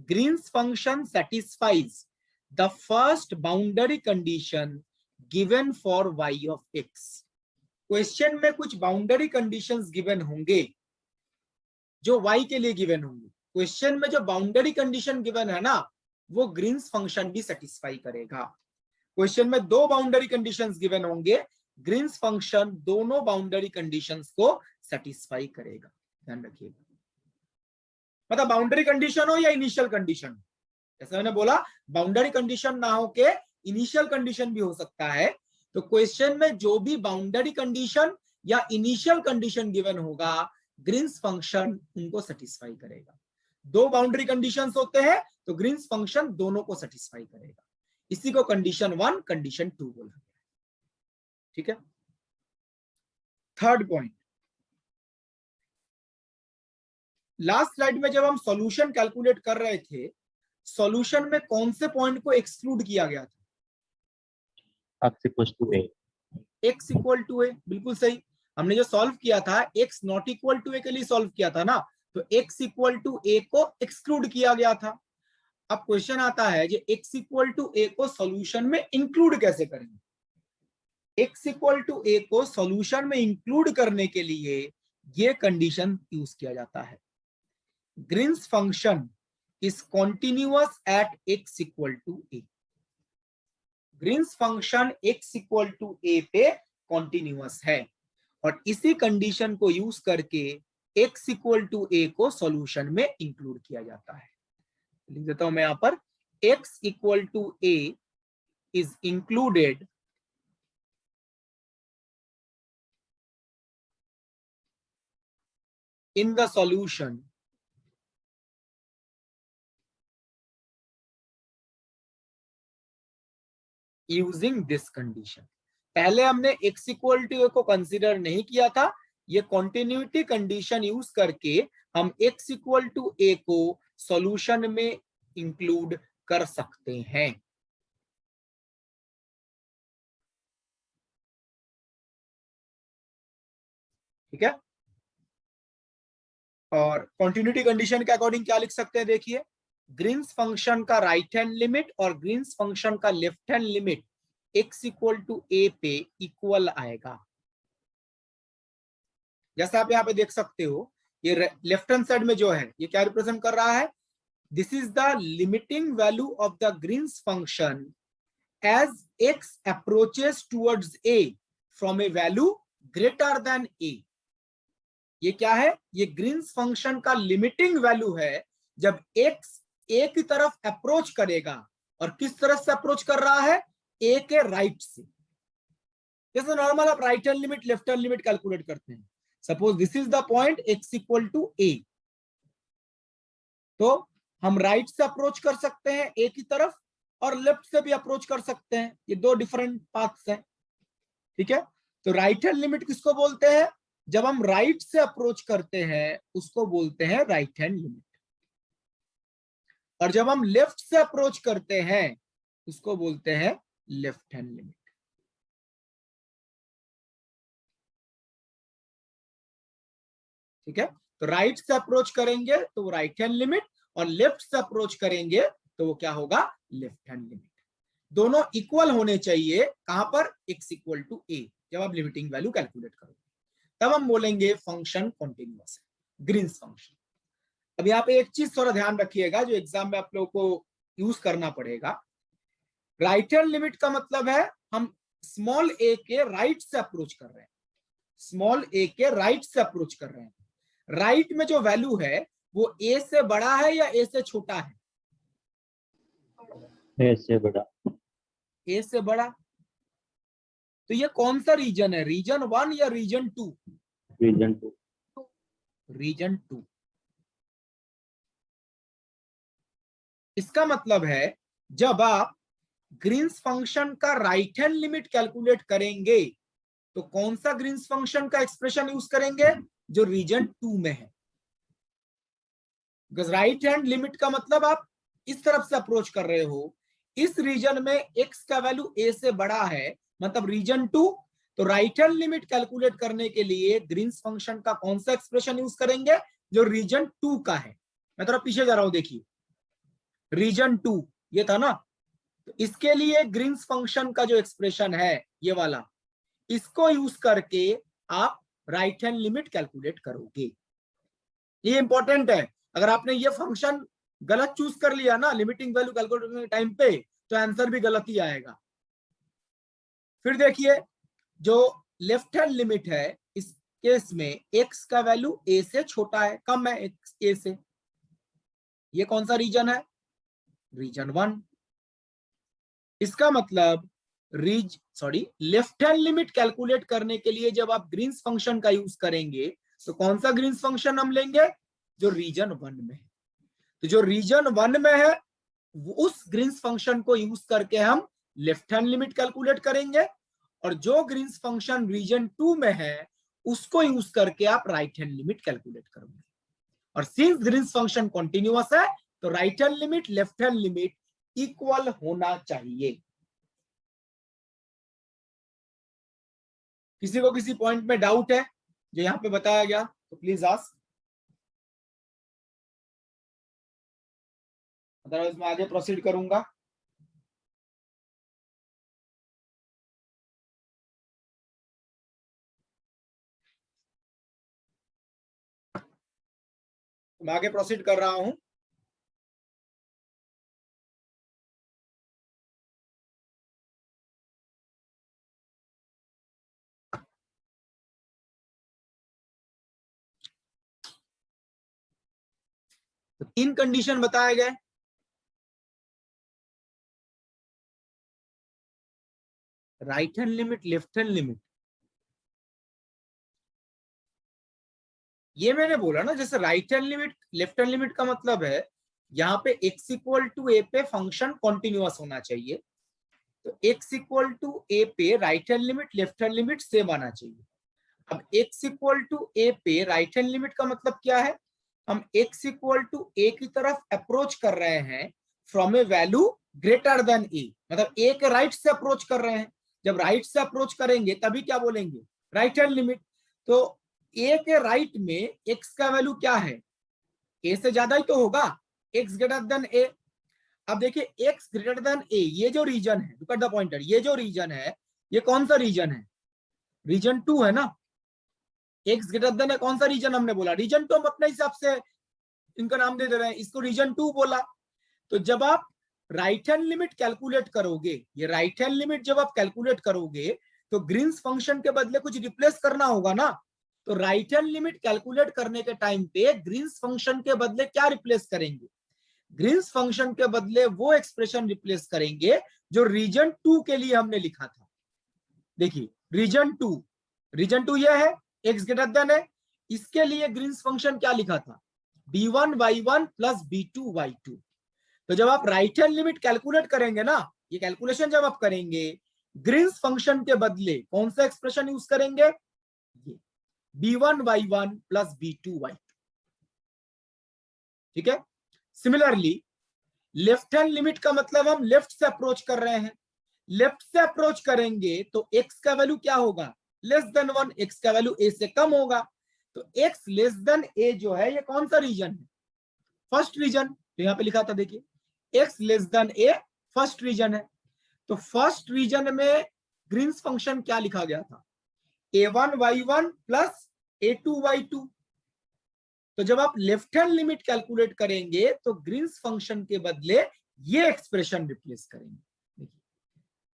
Green's function satisfies the first boundary condition given for y of x। Question में कुछ बाउंड्री कंडीशंस गिवन होंगे जो y के लिए गिवन होंगे। क्वेश्चन में जो बाउंड्री कंडीशन गिवन है ना, वो ग्रीन्स फंक्शन भी सेटिस्फाई करेगा। क्वेश्चन में 2 बाउंड्री कंडीशंस गिवन होंगे, ग्रीन्स फंक्शन दोनों बाउंड्री कंडीशंस को सेटिस्फाई करेगा। ध्यान रखिएगा, मतलब बाउंड्री कंडीशन हो या इनिशियल कंडीशन, जैसे मैंने बोला बाउंड्री कंडीशन ना हो के इनिशियल कंडीशन भी हो सकता है। तो क्वेश्चन में जो भी बाउंड्री कंडीशन या इनिशियल कंडीशन गिवन होगा, ग्रीन्स फंक्शन उनको सेटिस्फाई करेगा। 2 बाउंड्री कंडीशंस होते हैं तो ग्रीन्स फंक्शन दोनों को सेटिस्फाई करेगा। इसी को कंडीशन 1 कंडीशन 2 बोला गया, ठीक है। थर्ड पॉइंट, लास्ट स्लाइड में जब हम सॉल्यूशन कैलकुलेट कर रहे थे, सॉल्यूशन में कौन से पॉइंट को एक्सक्लूड किया गया था? X equals to A. x equal to A, बिल्कुल सही। हमने जो सॉल्व किया था x not equal to A के लिए सॉल्व किया था ना, तो x इक्वल टू ए को एक्सक्लूड किया गया था। अब क्वेश्चन आता है जो x इक्वल टू ए को सॉल्यूशन में इंक्लूड कैसे करेंगे? x इक्वल टू ए को सॉल्यूशन में इंक्लूड करने के लिए ये कंडीशन यूज किया जाता है, Green's function is continuous at x equal to A. Green's function x equal to A पे कॉन्टिन्यूअस है, और इसी कंडीशन को यूज करके x इक्वल टू ए को सॉल्यूशन में इंक्लूड किया जाता है। लिख देता हूं मैं यहां पर, x equal to a is included in the solution using this condition। पहले हमने x इक्वल टू ए को कंसीडर नहीं किया था, ये कॉन्टिन्यूटी कंडीशन यूज करके हम x इक्वल टू ए को सॉल्यूशन में इंक्लूड कर सकते हैं। ठीक है, और कॉन्टिन्यूटी कंडीशन के अकॉर्डिंग क्या लिख सकते हैं? देखिए, ग्रीन्स फंक्शन का राइट हैंड लिमिट और ग्रीन्स फंक्शन का left hand limit x equal to A पे इक्वल आएगा। जैसा आप यहाँ पे देख सकते हो, ये लेफ्ट हैंड साइड में जो है ये क्या रिप्रेजेंट कर रहा है? This is the limiting value of the Green's function as x approaches towards a from a value greater than a। ये क्या है? ये ग्रीन्स फंक्शन का लिमिटिंग वैल्यू है जब x a की तरफ अप्रोच करेगा, और किस तरह से अप्रोच कर रहा है? a के राइट से। जैसे नॉर्मल आप right hand limit left hand limit calculate करते हैं, suppose this is the point x equal to a, तो हम राइट से अप्रोच कर सकते हैं a की तरफ और लेफ्ट से भी अप्रोच कर सकते हैं, ये 2 डिफरेंट पाथ्स हैं। ठीक है, तो राइट हैंड लिमिट किसको बोलते हैं? जब हम राइट से अप्रोच करते हैं उसको बोलते हैं राइट हैंड लिमिट, और जब हम लेफ्ट से अप्रोच करते हैं उसको बोलते हैं लेफ्ट हैंड लिमिट। ठीक है, तो राइट से अप्रोच करेंगे तो वो राइट हैंड लिमिट, और लेफ्ट से अप्रोच करेंगे तो वो क्या होगा? Left hand limit. दोनों इक्वल होने चाहिए, कहां पर? x इक्वल टू ए। जब आप लिमिटिंग वैल्यू कैलकुलेट करोगे तब हम बोलेंगे फंक्शन कॉन्टिन्यूअस है, ग्रीन्स फंक्शन। अब यहाँ पे एक चीज थोड़ा ध्यान रखिएगा जो एग्जाम में आप लोगों को यूज करना पड़ेगा। राइट हैंड लिमिट का मतलब है हम स्मॉल ए के राइट से अप्रोच कर रहे हैं, स्मॉल ए के राइट से अप्रोच कर रहे हैं। राइट में जो वैल्यू है वो ए से बड़ा है या ए से छोटा है? ए से बड़ा। ए से बड़ा। तो ये कौन सा रीजन है, रीजन 1 या रीजन 2? रीजन 2। रीजन 2। इसका मतलब है जब आप ग्रीन्स फंक्शन का राइट हैंड लिमिट कैलकुलेट करेंगे तो कौन सा ग्रीन्स फंक्शन का एक्सप्रेशन यूज करेंगे, जो रीजन 2 में है। बिकॉज राइट हैंड लिमिट का मतलब आप इस तरफ से अप्रोच कर रहे हो, इस रीजन में x का वैल्यू a से बड़ा है, मतलब रीजन 2। तो राइट हैंड लिमिट कैलकुलेट करने के लिए ग्रीन्स फंक्शन का कौन सा एक्सप्रेशन यूज करेंगे, जो रीजन 2 का है। मैं थोड़ा पीछे जा रहा हूं, देखिए रीजन 2 ये था ना, तो इसके लिए ग्रीन्स फंक्शन का जो एक्सप्रेशन है ये वाला, इसको यूज करके आप राइट हैंड लिमिट कैलकुलेट करोगे। ये इंपॉर्टेंट है। अगर आपने ये फंक्शन गलत चूज कर लिया ना लिमिटिंग वैल्यू कैलकुलेट करने के टाइम पे, तो आंसर भी गलत ही आएगा। फिर देखिए जो लेफ्ट हैंड लिमिट है इस केस में x का वैल्यू a से छोटा है, कम है a से। ये कौन सा रीजन है, रीजन 1। इसका मतलब लेफ्ट हैंड लिमिट कैलकुलेट करने के लिए जब आप ग्रीन्स फंक्शन का यूज करेंगे तो कौन सा ग्रीन्स फंक्शन हम लेंगे, जो रीजन 1 में है। तो जो रीजन 1 में है उस ग्रीन्स फंक्शन को यूज करके हम लेफ्ट हैंड लिमिट कैलकुलेट करेंगे, और जो ग्रीन्स फंक्शन रीजन 2 में है उसको यूज करके आप राइट हैंड लिमिट कैलकुलेट करोगे। और सिंस ग्रीन्स फंक्शन कॉन्टिन्यूअस है तो right hand limit left hand limit equal होना चाहिए। किसी को किसी पॉइंट में डाउट है जो यहां पे बताया गया तो प्लीज आस्क, अदरवाइज मैं आगे प्रोसीड करूंगा। मैं आगे प्रोसीड कर रहा हूं। तो 3 कंडीशन बताए गए। Right hand limit, left hand limit, ये मैंने बोला ना, जैसे right hand limit left hand limit का मतलब है यहाँ पे x इक्वल टू a पे फंक्शन कॉन्टिन्यूअस होना चाहिए। तो x इक्वल टू a पे right hand limit left hand limit same आना चाहिए। अब x इक्वल टू a पे राइट हैंड लिमिट का मतलब क्या है, हम x इक्वल टू a की तरफ अप्रोच कर रहे हैं from a value greater than a, मतलब a के राइट से अप्रोच कर रहे हैं। जब राइट से अप्रोच करेंगे तभी क्या बोलेंगे, राइट हैंड लिमिट। तो a के राइट में x का वैल्यू क्या है, a से ज्यादा ही तो होगा, x ग्रेटर देन a। अब देखिए x ग्रेटर देन a, ये जो रीजन है, लुक एट द पॉइंटर, ये जो रीजन है ये कौन सा रीजन है, रीजन 2 है ना। x ग्रेटर देन है कौन सा रीजन हमने बोला, रीजन 2। हम अपने हिसाब से इनका नाम दे रहे हैं, इसको रीजन 2 बोला। तो जब आप राइट हैंड लिमिट कैलकुलेट करोगे, ये राइट हैंड लिमिट जब आप कैलकुलेट करोगे तो ग्रीन्स फंक्शन के बदले कुछ रिप्लेस करना होगा ना। तो राइट हैंड लिमिट कैलकुलेट करने के टाइम पे ग्रीन्स फंक्शन के बदले क्या रिप्लेस करेंगे, ग्रीन्स फंक्शन के बदले वो एक्सप्रेशन रिप्लेस करेंगे जो रीजन 2 के लिए हमने लिखा था। देखिए रीजन 2 ये है, x ग्रेटर देन है, इसके लिए ग्रीन्स फंक्शन क्या लिखा था, b1y1 प्लस b2y2। तो जब आप राइट हैंड लिमिट कैलकुलेट करेंगे ना, ये कैलकुलेशन जब आप करेंगे ग्रीन्स फंक्शन के बदले कौन सा एक्सप्रेशन यूज करेंगे, ये b1y1 प्लस b2y2। ठीक है। सिमिलरली लेफ्ट हैंड लिमिट का मतलब हम लेफ्ट से अप्रोच कर रहे हैं, लेफ्ट से अप्रोच करेंगे तो x का वैल्यू क्या होगा, लेस देन 1, x का वैल्यू a से कम होगा। तो x लेस देन a जो है ये कौन सा रीजन है, फर्स्ट रीजन। तो यहां पे लिखा था देखिए x less than a first region है। तो फर्स्ट रीजन में ग्रीन्स फंक्शन क्या लिखा गया था, a1y1 प्लस a2y2। तो जब आप लेफ्ट हैंड लिमिट कैलकुलेट करेंगे तो ग्रीन्स फंक्शन के बदले ये एक्सप्रेशन रिप्लेस करेंगे।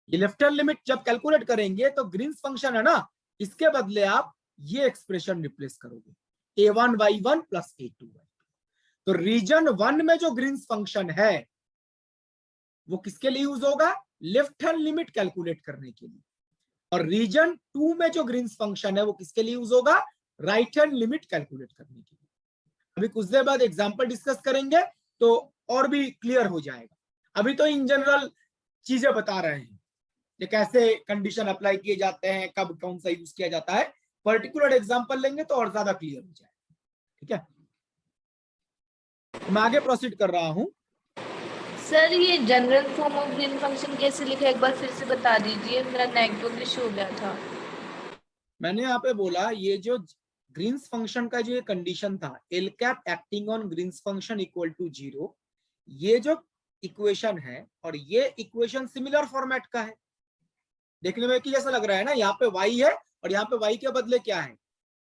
ये लेफ्ट हैंड लिमिट जब कैलकुलेट करेंगे तो ग्रीन्स फंक्शन है ना, इसके बदले आप ये एक्सप्रेशन रिप्लेस करोगे a1y1 प्लस a2y2। तो रीजन 1 में जो ग्रीन्स फंक्शन है वो किसके लिए यूज होगा? लेफ्ट हैंड लिमिट कैलकुलेट करने के लिए। और रीजन 2 में जो ग्रीन्स फंक्शन है वो किसके लिए यूज होगा? राइट हैंड लिमिट कैलकुलेट करने के लिए। अभी कुछ देर बाद एग्जांपल डिस्कस करेंगे तो और भी क्लियर हो जाएगा। अभी तो इन जनरल चीजें बता रहे हैं कि कैसे कंडीशन अप्लाई किए जाते हैं, कब कौन सा यूज किया जाता है। पर्टिकुलर एग्जांपल लेंगे तो और ज्यादा क्लियर हो जाएगा। ठीक है, मैं आगे प्रोसीड कर रहा हूं। सर ये general form of green function कैसे लिखा है, एक बार फिर से बता दीजिए, मेरा नेटवर्क इशू हो गया था। मैंने यहाँ पे बोला ये जो ग्रीन्स फंक्शन का जो ये कंडीशन था, L cap acting on Green's function equal to 0, ये जो इक्वेशन है और ये इक्वेशन सिमिलर फॉर्मेट का है। देखने में कि जैसा लग रहा है ना, यहाँ पे y है और यहाँ पे y के बदले क्या है?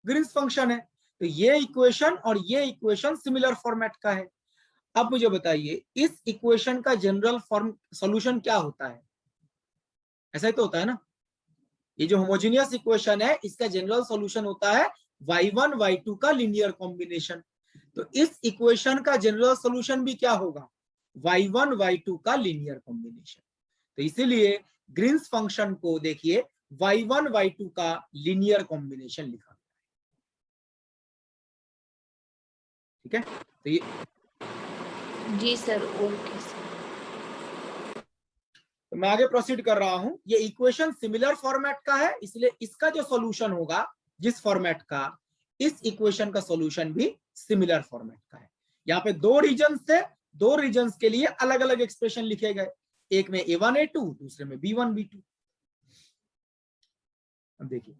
ग्रीन्स फंक्शन है। तो ये इक्वेशन और ये इक्वेशन सिमिलर फॉर्मेट का है। अब मुझे बताइए इस इक्वेशन का जनरल फॉर्म सॉल्यूशन क्या होता है? ऐसा ही तो होता है ना, ये जो होमोजेनियस इक्वेशन है इसका जनरल सॉल्यूशन होता है y1 y2 का लीनियर कॉम्बिनेशन। तो इस इक्वेशन का जनरल सॉल्यूशन भी क्या होगा? y1 y2 का लीनियर कॉम्बिनेशन। तो इसीलिए ग्रीन्स फंक्शन को देखिए y1 y2 का लीनियर कॉम्बिनेशन लिखा। ठीक है, तो ये जी सर, ओके सर। तो मैं आगे प्रोसीड कर रहा हूं। ये इक्वेशन सिमिलर फॉर्मेट का है, इसलिए इसका जो सॉल्यूशन होगा जिस फॉर्मेट का, इस इक्वेशन का सॉल्यूशन भी सिमिलर फॉर्मेट का है। यहाँ पे दो रीजन थे, दो रीजन्स के लिए अलग अलग एक्सप्रेशन लिखे गए, एक में a1 a2, दूसरे में b1 b2। अब देखिए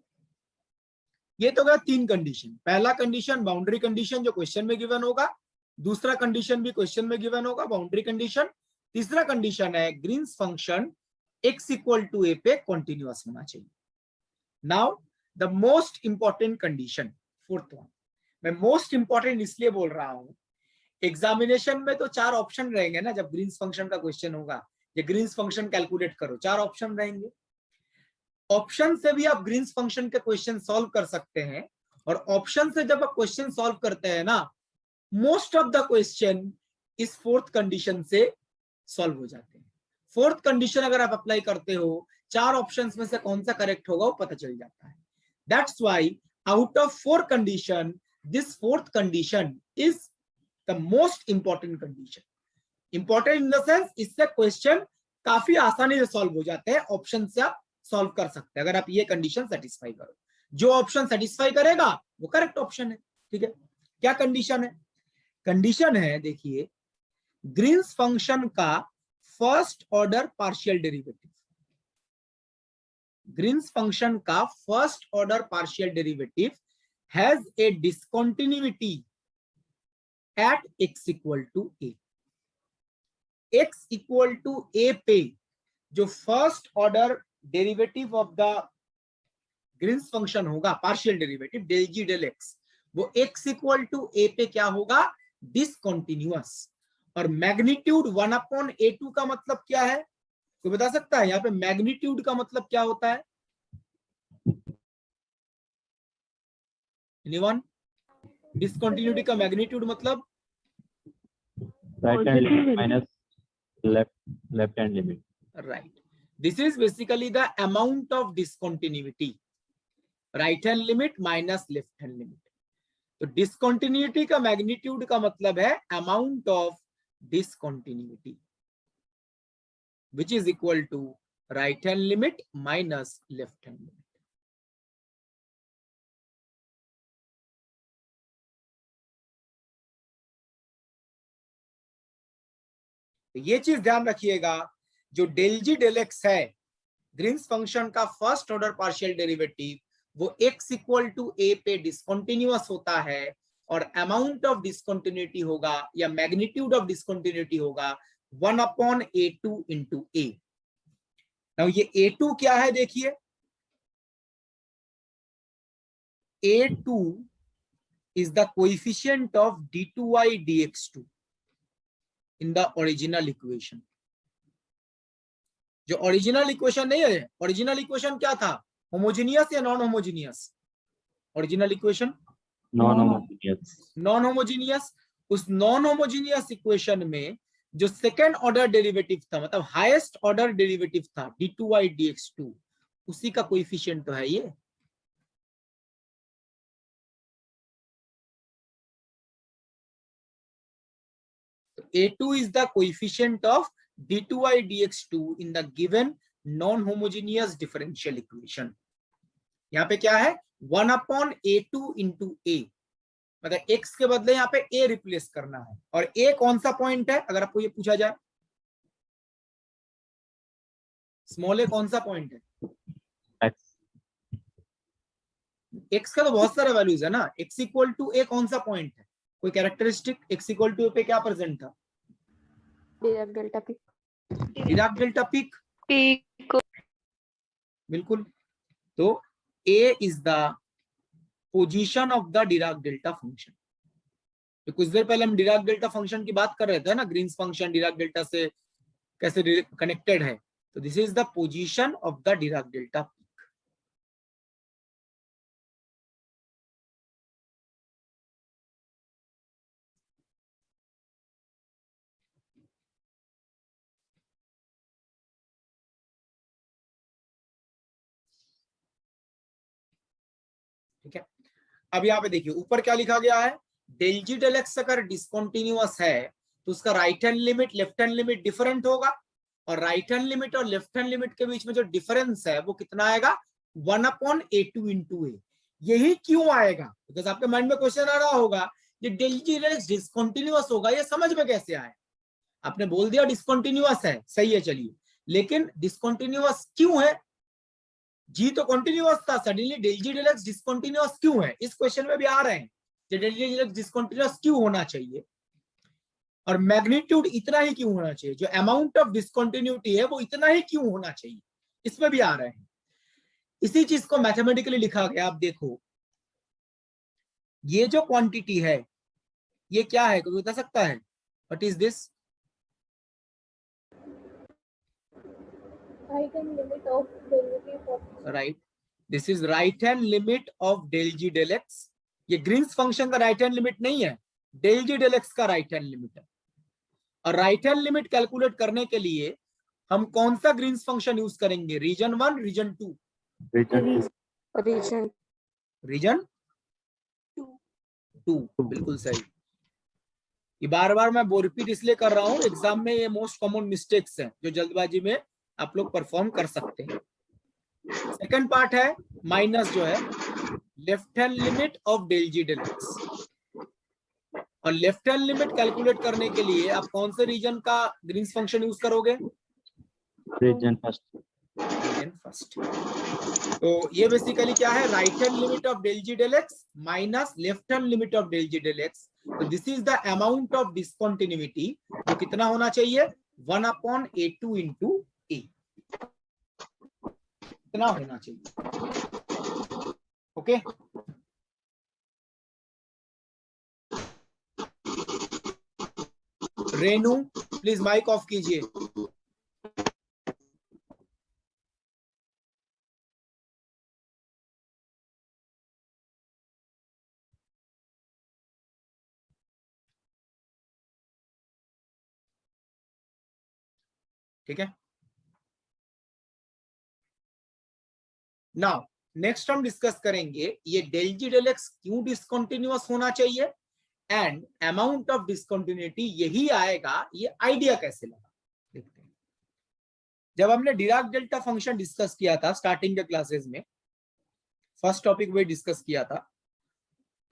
ये तो गया तीन कंडीशन। पहला कंडीशन बाउंड्री कंडीशन जो क्वेश्चन में गिवन होगा, दूसरा कंडीशन भी क्वेश्चन में गिवन होगा बाउंड्री कंडीशन, तीसरा कंडीशन है Green's function x equal to a पे कॉन्टिन्यूअस होना चाहिए। Now the most important condition, fourth one. मैं मोस्ट इंपॉर्टेंट इसलिए बोल रहा हूं, एग्जामिनेशन में तो चार ऑप्शन रहेंगे ना, जब ग्रीन्स फंक्शन का क्वेश्चन होगा, ये ग्रीन्स फंक्शन कैलकुलेट करो, चार ऑप्शन रहेंगे। ऑप्शन से भी आप ग्रीन्स फंक्शन के क्वेश्चन सॉल्व कर सकते हैं, और ऑप्शन से जब आप क्वेश्चन सॉल्व करते हैं ना, मोस्ट ऑफ द क्वेश्चन इस फोर्थ कंडीशन से सॉल्व हो जाते हैं। फोर्थ कंडीशन अगर आप अप्लाई करते हो, चार ऑप्शंस में से कौन सा करेक्ट होगा वो पता चल जाता है। That's why out of four condition this fourth condition is the most important condition. Important in the sense इससे क्वेश्चन काफी आसानी से सॉल्व हो जाते हैं, ऑप्शन से आप सॉल्व कर सकते हैं अगर आप ये कंडीशन सेटिस्फाई करो। जो ऑप्शन सेटिस्फाई करेगा वो करेक्ट ऑप्शन है। ठीक है, क्या कंडीशन है? कंडीशन है देखिए, ग्रीन्स फंक्शन का first order partial derivative, Green's function का first order partial derivative has a discontinuity at x equal to a। x equal to a पे जो first order derivative of the Green's function होगा, partial derivative del जी del X, वो x equal to a पे क्या होगा? Discontinuous. और magnitude 1/a2 का मतलब क्या है? कोई बता सकता है यहाँ पे मैग्नीट्यूड का मतलब क्या होता है? एनीवन? डिसकंटिन्यूटी का मैग्नीट्यूड मतलब? Right hand limit minus left hand limit. Right, this is basically the amount of discontinuity, right hand limit minus left hand limit. तो डिसकंटिन्यूटी का मैग्नीट्यूड का मतलब है amount of discontinuity, which is equal to right hand limit minus left hand limit. तो ये चीज ध्यान रखिएगा, जो डेल जी डेल एक्स है ग्रीन्स फंक्शन का फर्स्ट ऑर्डर पार्शियल डेरिवेटिव, वो x इक्वल टू a पे डिसकंटिन्यूअस होता है, और अमाउंट ऑफ डिसकंटिन्यूटी होगा या मैग्नीट्यूड ऑफ डिसकंटिन्यूटी होगा 1/a2 इंटू a। Now ये a2 क्या है देखिए, a2 is the coefficient of d2y dx2 in the original equation. जो ओरिजिनल इक्वेशन नहीं है, ओरिजिनल इक्वेशन क्या था, होमोजीनियस या non homogeneous? Original equation non homogeneous. Non homogeneous. उस नॉन होमोजीनियस इक्वेशन में जो सेकेंड ऑर्डर डेरिवेटिव था, मतलब हाईएस्ट ऑर्डर डेरिवेटिव था d2y dx2, उसी का कोएफिशिएंट तो है ये। A2 is the coefficient of d2y dx2 in the given non-homogeneous differential equation. यहाँ पे क्या है, 1/a2 into a, मतलब x के बदले यहाँ पे a रिप्लेस करना है। और a कौन सा पॉइंट है, अगर आपको ये पूछा जाए, स्मॉल a कौन सा पॉइंट है? x का तो बहुत सारे वैल्यूज है ना। x इक्वल टू a कौन सा पॉइंट है, कोई characteristic? x equal to a पे क्या प्रेजेंट था? डिराक डेल्टा पी। डिराक डेल्टा पीक, बिल्कुल। तो a is the position of the Dirac delta function. तो कुछ देर पहले हम डिराक डेल्टा फंक्शन की बात कर रहे थे ना, ग्रीन्स फंक्शन डिराक डेल्टा से कैसे कनेक्टेड है। तो this is the position of the Dirac delta peak. ठीक है, अब यहाँ पे देखिए ऊपर क्या लिखा गया है, डेल जी डेल एक्स अगर डिसकंटिन्यूअस है तो उसका right hand limit left hand limit different होगा, और राइट हैंड लिमिट और लेफ्ट हैंड लिमिट के बीच में जो डिफरेंस है वो कितना आएगा, 1/a2 into a। यही क्यों आएगा, बिकॉज आपके माइंड में क्वेश्चन आ रहा होगा ये डेल जी डेल एक्स डिसकंटिन्यूअस होगा, ये समझ में कैसे आए? आपने बोल दिया डिसकंटिन्यूअस है, सही है, चलिए, लेकिन डिसकंटिन्यूअस क्यों है? जी तो कंटिन्यूअस था, सडनली डेल जी डेल एक्स डिसकंटिन्यूअस क्यों है? इस क्वेश्चन में भी आ रहे हैं कि डेल जी डेल एक्स डिसकंटिन्यूअस क्यों होना चाहिए, और मैग्नीट्यूड इतना ही क्यों होना चाहिए, जो अमाउंट ऑफ डिसकंटिन्यूटी है वो इतना ही क्यों होना चाहिए, इसमें भी आ रहे हैं। इसी चीज को मैथमेटिकली लिखा गया। आप देखो ये जो क्वांटिटी है ये क्या है, कोई बता सकता है? What is this? Right hand limit of derivative of right, this is right hand limit of del ji del x. ये ग्रीन्स फंक्शन का राइट हैंड लिमिट नहीं है, डेल जी डेल एक्स का राइट हैंड लिमिट है। और right hand limit calculate करने के लिए हम कौन सा ग्रीन्स फंक्शन यूज करेंगे, रीजन 1 रीजन 2? रीजन रीजन 2, बिल्कुल सही। ये बार बार मैं रिपीट इसलिए कर रहा हूं, एग्जाम में ये मोस्ट कॉमन मिस्टेक्स हैं जो जल्दबाजी में आप लोग परफॉर्म कर सकते हैं। सेकंड पार्ट है माइनस जो है left hand limit of del ji del X, और लेफ्ट हैंड लिमिट कैलकुलेट करने के लिए आप कौन से रीजन का ग्रीन्स फंक्शन यूज करोगे? Region first. Region first. तो ये बेसिकली क्या है, right hand limit of del ji del X minus left hand limit of del ji del X. तो this is the amount of discontinuity, जो कितना होना चाहिए, 1/a2 into a, इतना होना चाहिए। Okay, Renu please mic off कीजिए। ठीक है, नाउ नेक्स्ट हम डिस्कस करेंगे ये डेल जी डेल एक्स क्यों डिसकंटिन्यूअस होना चाहिए, एंड अमाउंट ऑफ डिसकंटिन्यूटी यही आएगा, ये आइडिया कैसे लगा देखते हैं। जब हमने डिराक डेल्टा फंक्शन डिस्कस किया था स्टार्टिंग के क्लासेस में, फर्स्ट टॉपिक में डिस्कस किया था।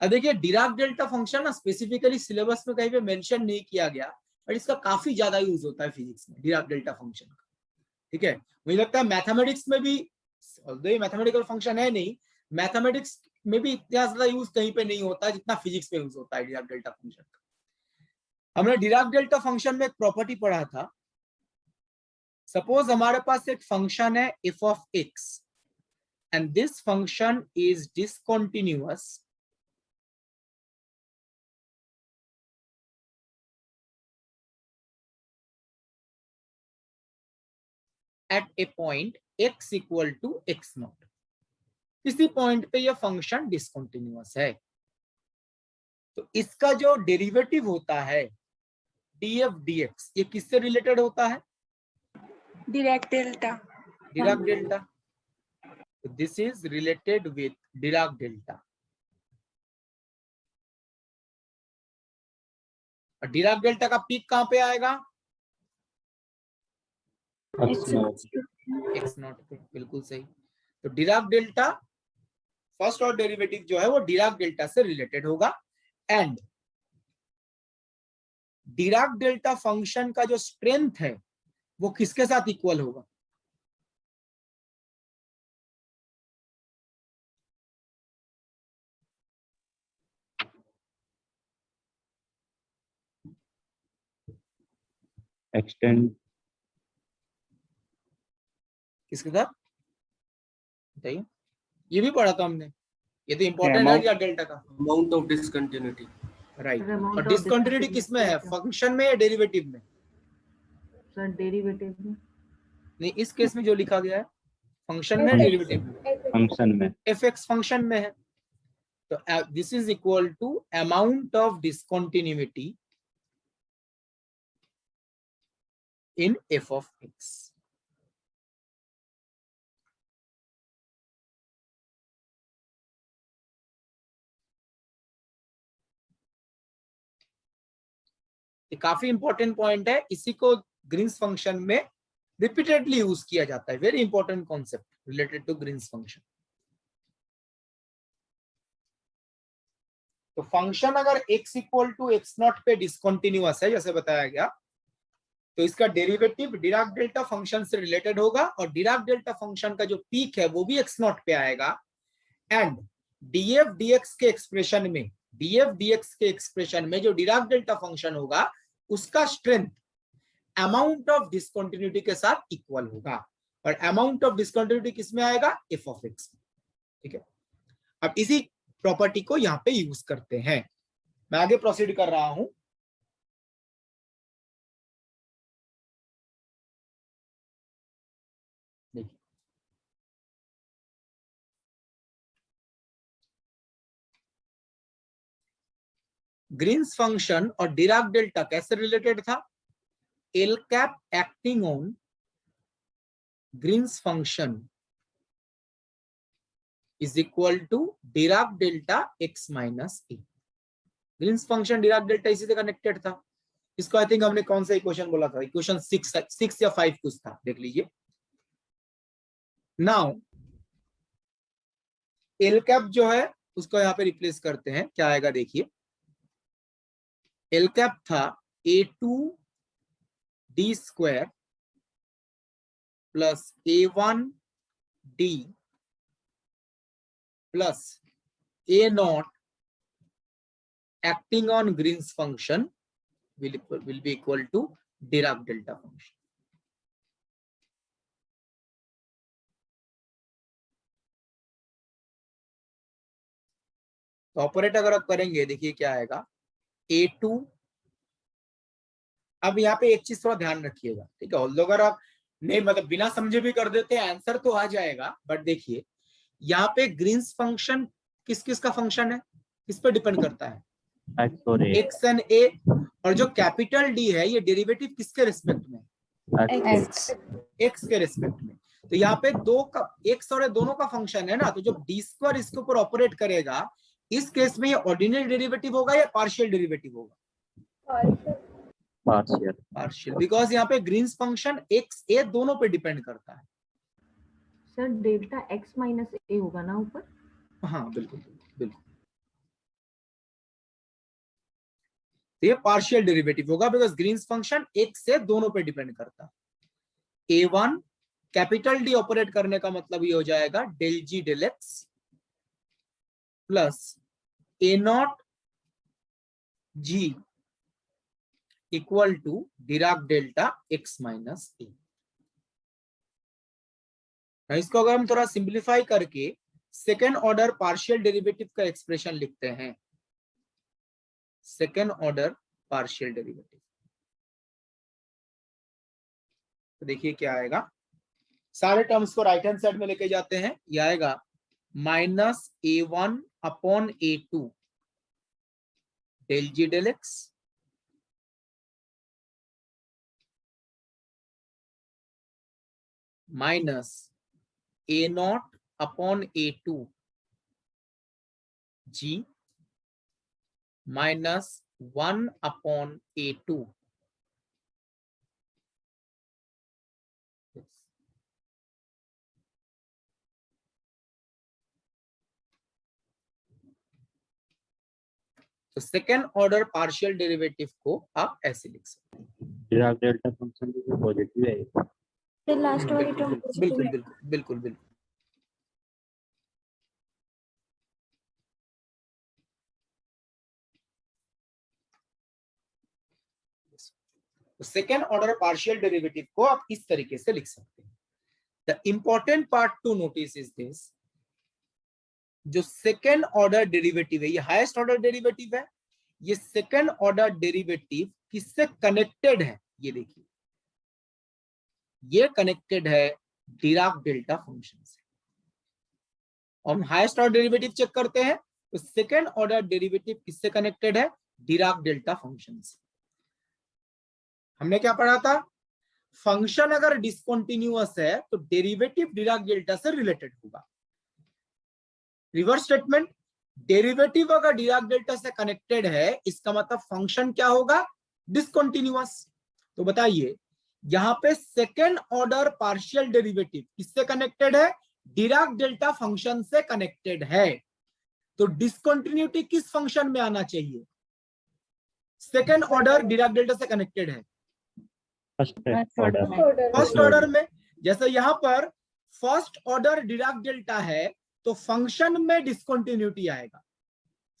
अब देखिए डिराक डेल्टा फंक्शन ना स्पेसिफिकली सिलेबस में कहीं पे मेंशन नहीं किया गया, बट इसका काफी ज्यादा यूज होता है फिजिक्स में डिराक डेल्टा फंक्शन का। ठीक है, मुझे लगता है मैथमेटिक्स में भी, ये मैथमेटिकल फंक्शन है नहीं, मैथमेटिक्स में भी इतना ज्यादा यूज कहीं पे नहीं होता है जितना फिजिक्स में यूज होता है डिराक डेल्टा फंक्शन का। हमने डिराक डेल्टा फंक्शन में एक प्रॉपर्टी पढ़ा था, सपोज हमारे पास एक फंक्शन है f of x and this function is discontinuous, at a point x equal to x नॉट। किसी पॉइंट पे ये फंक्शन डिसकंटिन्यूअस है, तो इसका जो डेरिवेटिव होता है df dx, ये किससे रिलेटेड होता है? Dirac delta. Dirac delta. This is related with Dirac delta. Dirac delta का पीक कहां पे आएगा? x naught. x नॉट पे, बिल्कुल सही। तो Dirac delta first order derivative जो है वो डिराक डेल्टा से रिलेटेड होगा, एंड डिराक डेल्टा फंक्शन का जो स्ट्रेंथ है वो किसके साथ इक्वल होगा? Extend किसके साथ बताइए? ये भी पढ़ा था हमने, ये तो इंपॉर्टेंट है डिराक डेल्टा का। amount of discontinuity. Right. Amount और of डिसकंटिन्यूटी discontinuity किसमें है? क्या? फंक्शन में या डेरिवेटिव में? सर डेरिवेटिव में। नहीं, इस केस में जो लिखा गया है फंक्शन में, डेरिवेटिव में? function में fx फंक्शन में है, तो this is equal to amount of discontinuity in f of x। ये काफी इंपॉर्टेंट पॉइंट है, इसी को ग्रीन्स फंक्शन में रिपीटेडली यूज किया जाता है। Very important concept related to Green's function. तो फंक्शन अगर x equal to x not पे डिसकंटिन्यूअस है जैसे बताया गया, तो इसका डेरिवेटिव डिराक डेल्टा फंक्शन से रिलेटेड होगा, और डिराक डेल्टा फंक्शन का जो पीक है वो भी x नॉट पे आएगा, एंड df dx के एक्सप्रेशन में, df dx के एक्सप्रेशन में जो डिराक डेल्टा फंक्शन होगा उसका स्ट्रेंथ अमाउंट ऑफ डिसकंटिन्यूटी के साथ इक्वल होगा, और अमाउंट ऑफ डिसकंटिन्यूटी किस में आएगा? f of x। ठीक है, अब इसी प्रॉपर्टी को यहाँ पे यूज करते हैं। मैं आगे प्रोसीड कर रहा हूं। देखिए, ग्रीन्स फंक्शन और डिराक डेल्टा कैसे रिलेटेड था? L cap acting on Green's function is equal to Dirac delta x minus a. Green's function Dirac delta इसी से कनेक्टेड था। इसको आई थिंक हमने कौन सा इक्वेशन बोला था? इक्वेशन 6 या 5 कुछ था, देख लीजिए। नाउ एल कैप जो है उसको यहाँ पे रिप्लेस करते हैं, क्या आएगा देखिए। एल कैप था a2 d square plus a1 d plus a not acting on Green's function will be equal to Dirac delta function। तो ऑपरेट अगर आप करेंगे, देखिए क्या आएगा, a2। अब यहाँ पे एक चीज थोड़ा ध्यान रखिएगा, ठीक है, अगर आप नहीं मतलब बिना समझे भी कर देते हैं आंसर तो आ जाएगा, बट देखिए यहाँ पे ग्रीन्स फंक्शन किस किस का फंक्शन है, किस पे डिपेंड करता है? x और a x एंड a, और जो कैपिटल डी है ये डेरिवेटिव किसके रिस्पेक्ट में? x के रिस्पेक्ट में। तो यहाँ पे दो का x और a दोनों का फंक्शन है ना, तो जब डी स्क्वायर इसके ऊपर ऑपरेट करेगा इस केस में ये ऑर्डिनरी डेरिवेटिव होगा या पार्शियल डेरिवेटिव होगा? पार्शियल, बिकॉज यहाँ पे ग्रीन्स फंक्शन x a दोनों पे डिपेंड करता है। सर डेल्टा x माइनस ए होगा ना ऊपर? हाँ बिल्कुल बिल्कुल, ये पार्शियल डेरिवेटिव होगा बिकॉज ग्रीन्स फंक्शन x से दोनों पे डिपेंड करता है। a1 कैपिटल डी ऑपरेट करने का मतलब ये हो जाएगा del ji del X plus a not G equal to Dirac delta x minus A. इसको अगर हम थोड़ा सिंप्लीफाई करके सेकेंड ऑर्डर पार्शियल डेरिवेटिव का एक्सप्रेशन लिखते हैं, सेकेंड ऑर्डर पार्शियल डेरिवेटिव, तो देखिए क्या आएगा, सारे टर्म्स को राइट हैंड साइड में लेके जाते हैं, ये आएगा -a1 अपॉन a2 डेल जी del X minus a0 upon a2 g -1 upon a2 तो सेकेंड ऑर्डर पार्शियल डेरिवेटिव को आप ऐसे लिख सकते हैं। डिराक डेल्टा फंक्शन जो पॉजिटिव है फिर लास्ट वाली टर्म बिल्कुल बिल्कुल बिल्कुल बिल्कुल। तो सेकेंड ऑर्डर पार्शियल डेरिवेटिव को आप इस तरीके से लिख सकते हैं। The important part two notice is this, जो सेकेंड ऑर्डर डेरिवेटिव है ये हाईएस्ट ऑर्डर डेरिवेटिव है, ये सेकेंड ऑर्डर डेरिवेटिव किससे कनेक्टेड है, ये देखिए ये कनेक्टेड है डिराक डेल्टा फंक्शन से। हम हाईएस्ट ऑर्डर डेरिवेटिव चेक करते हैं तो सेकेंड ऑर्डर डेरिवेटिव किससे कनेक्टेड है, डिराक डेल्टा फंक्शन से। हमने क्या पढ़ा था, फंक्शन अगर डिसकंटिन्यूअस है तो डेरिवेटिव डिराक डेल्टा से रिलेटेड होगा। रिवर्स स्टेटमेंट, डेरिवेटिव अगर डिराक डेल्टा से कनेक्टेड है इसका मतलब फंक्शन क्या होगा, डिसकंटिन्यूअस। तो बताइए यहां पे सेकेंड ऑर्डर पार्शियल डेरिवेटिव किससे कनेक्टेड है, डिराक डेल्टा फंक्शन से कनेक्टेड है। तो डिसकंटिन्यूटी किस फंक्शन में आना चाहिए, सेकेंड ऑर्डर डिराक डेल्टा से कनेक्टेड है फर्स्ट ऑर्डर फर्स्ट ऑर्डर में। जैसे यहां पर फर्स्ट ऑर्डर डिराक डेल्टा है तो फंक्शन में डिसकंटिन्यूटी आएगा।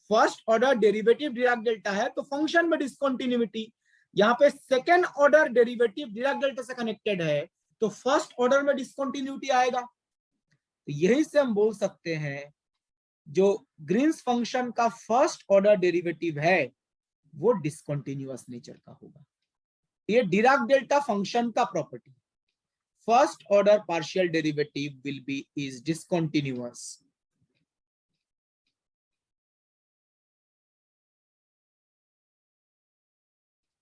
First order derivative Dirac delta है तो फंक्शन में डिसकंटिन्यूटी। यहाँ पे second order derivative Dirac delta से कनेक्टेड है तो फर्स्ट ऑर्डर में डिसकंटिन्यूटी आएगा। तो यही से हम बोल सकते हैं जो ग्रीन्स फंक्शन का फर्स्ट ऑर्डर डेरिवेटिव है वो डिसकंटिन्यूअस नेचर का होगा। ये डिराक डेल्टा फंक्शन का property, first order partial derivative will be is discontinuous.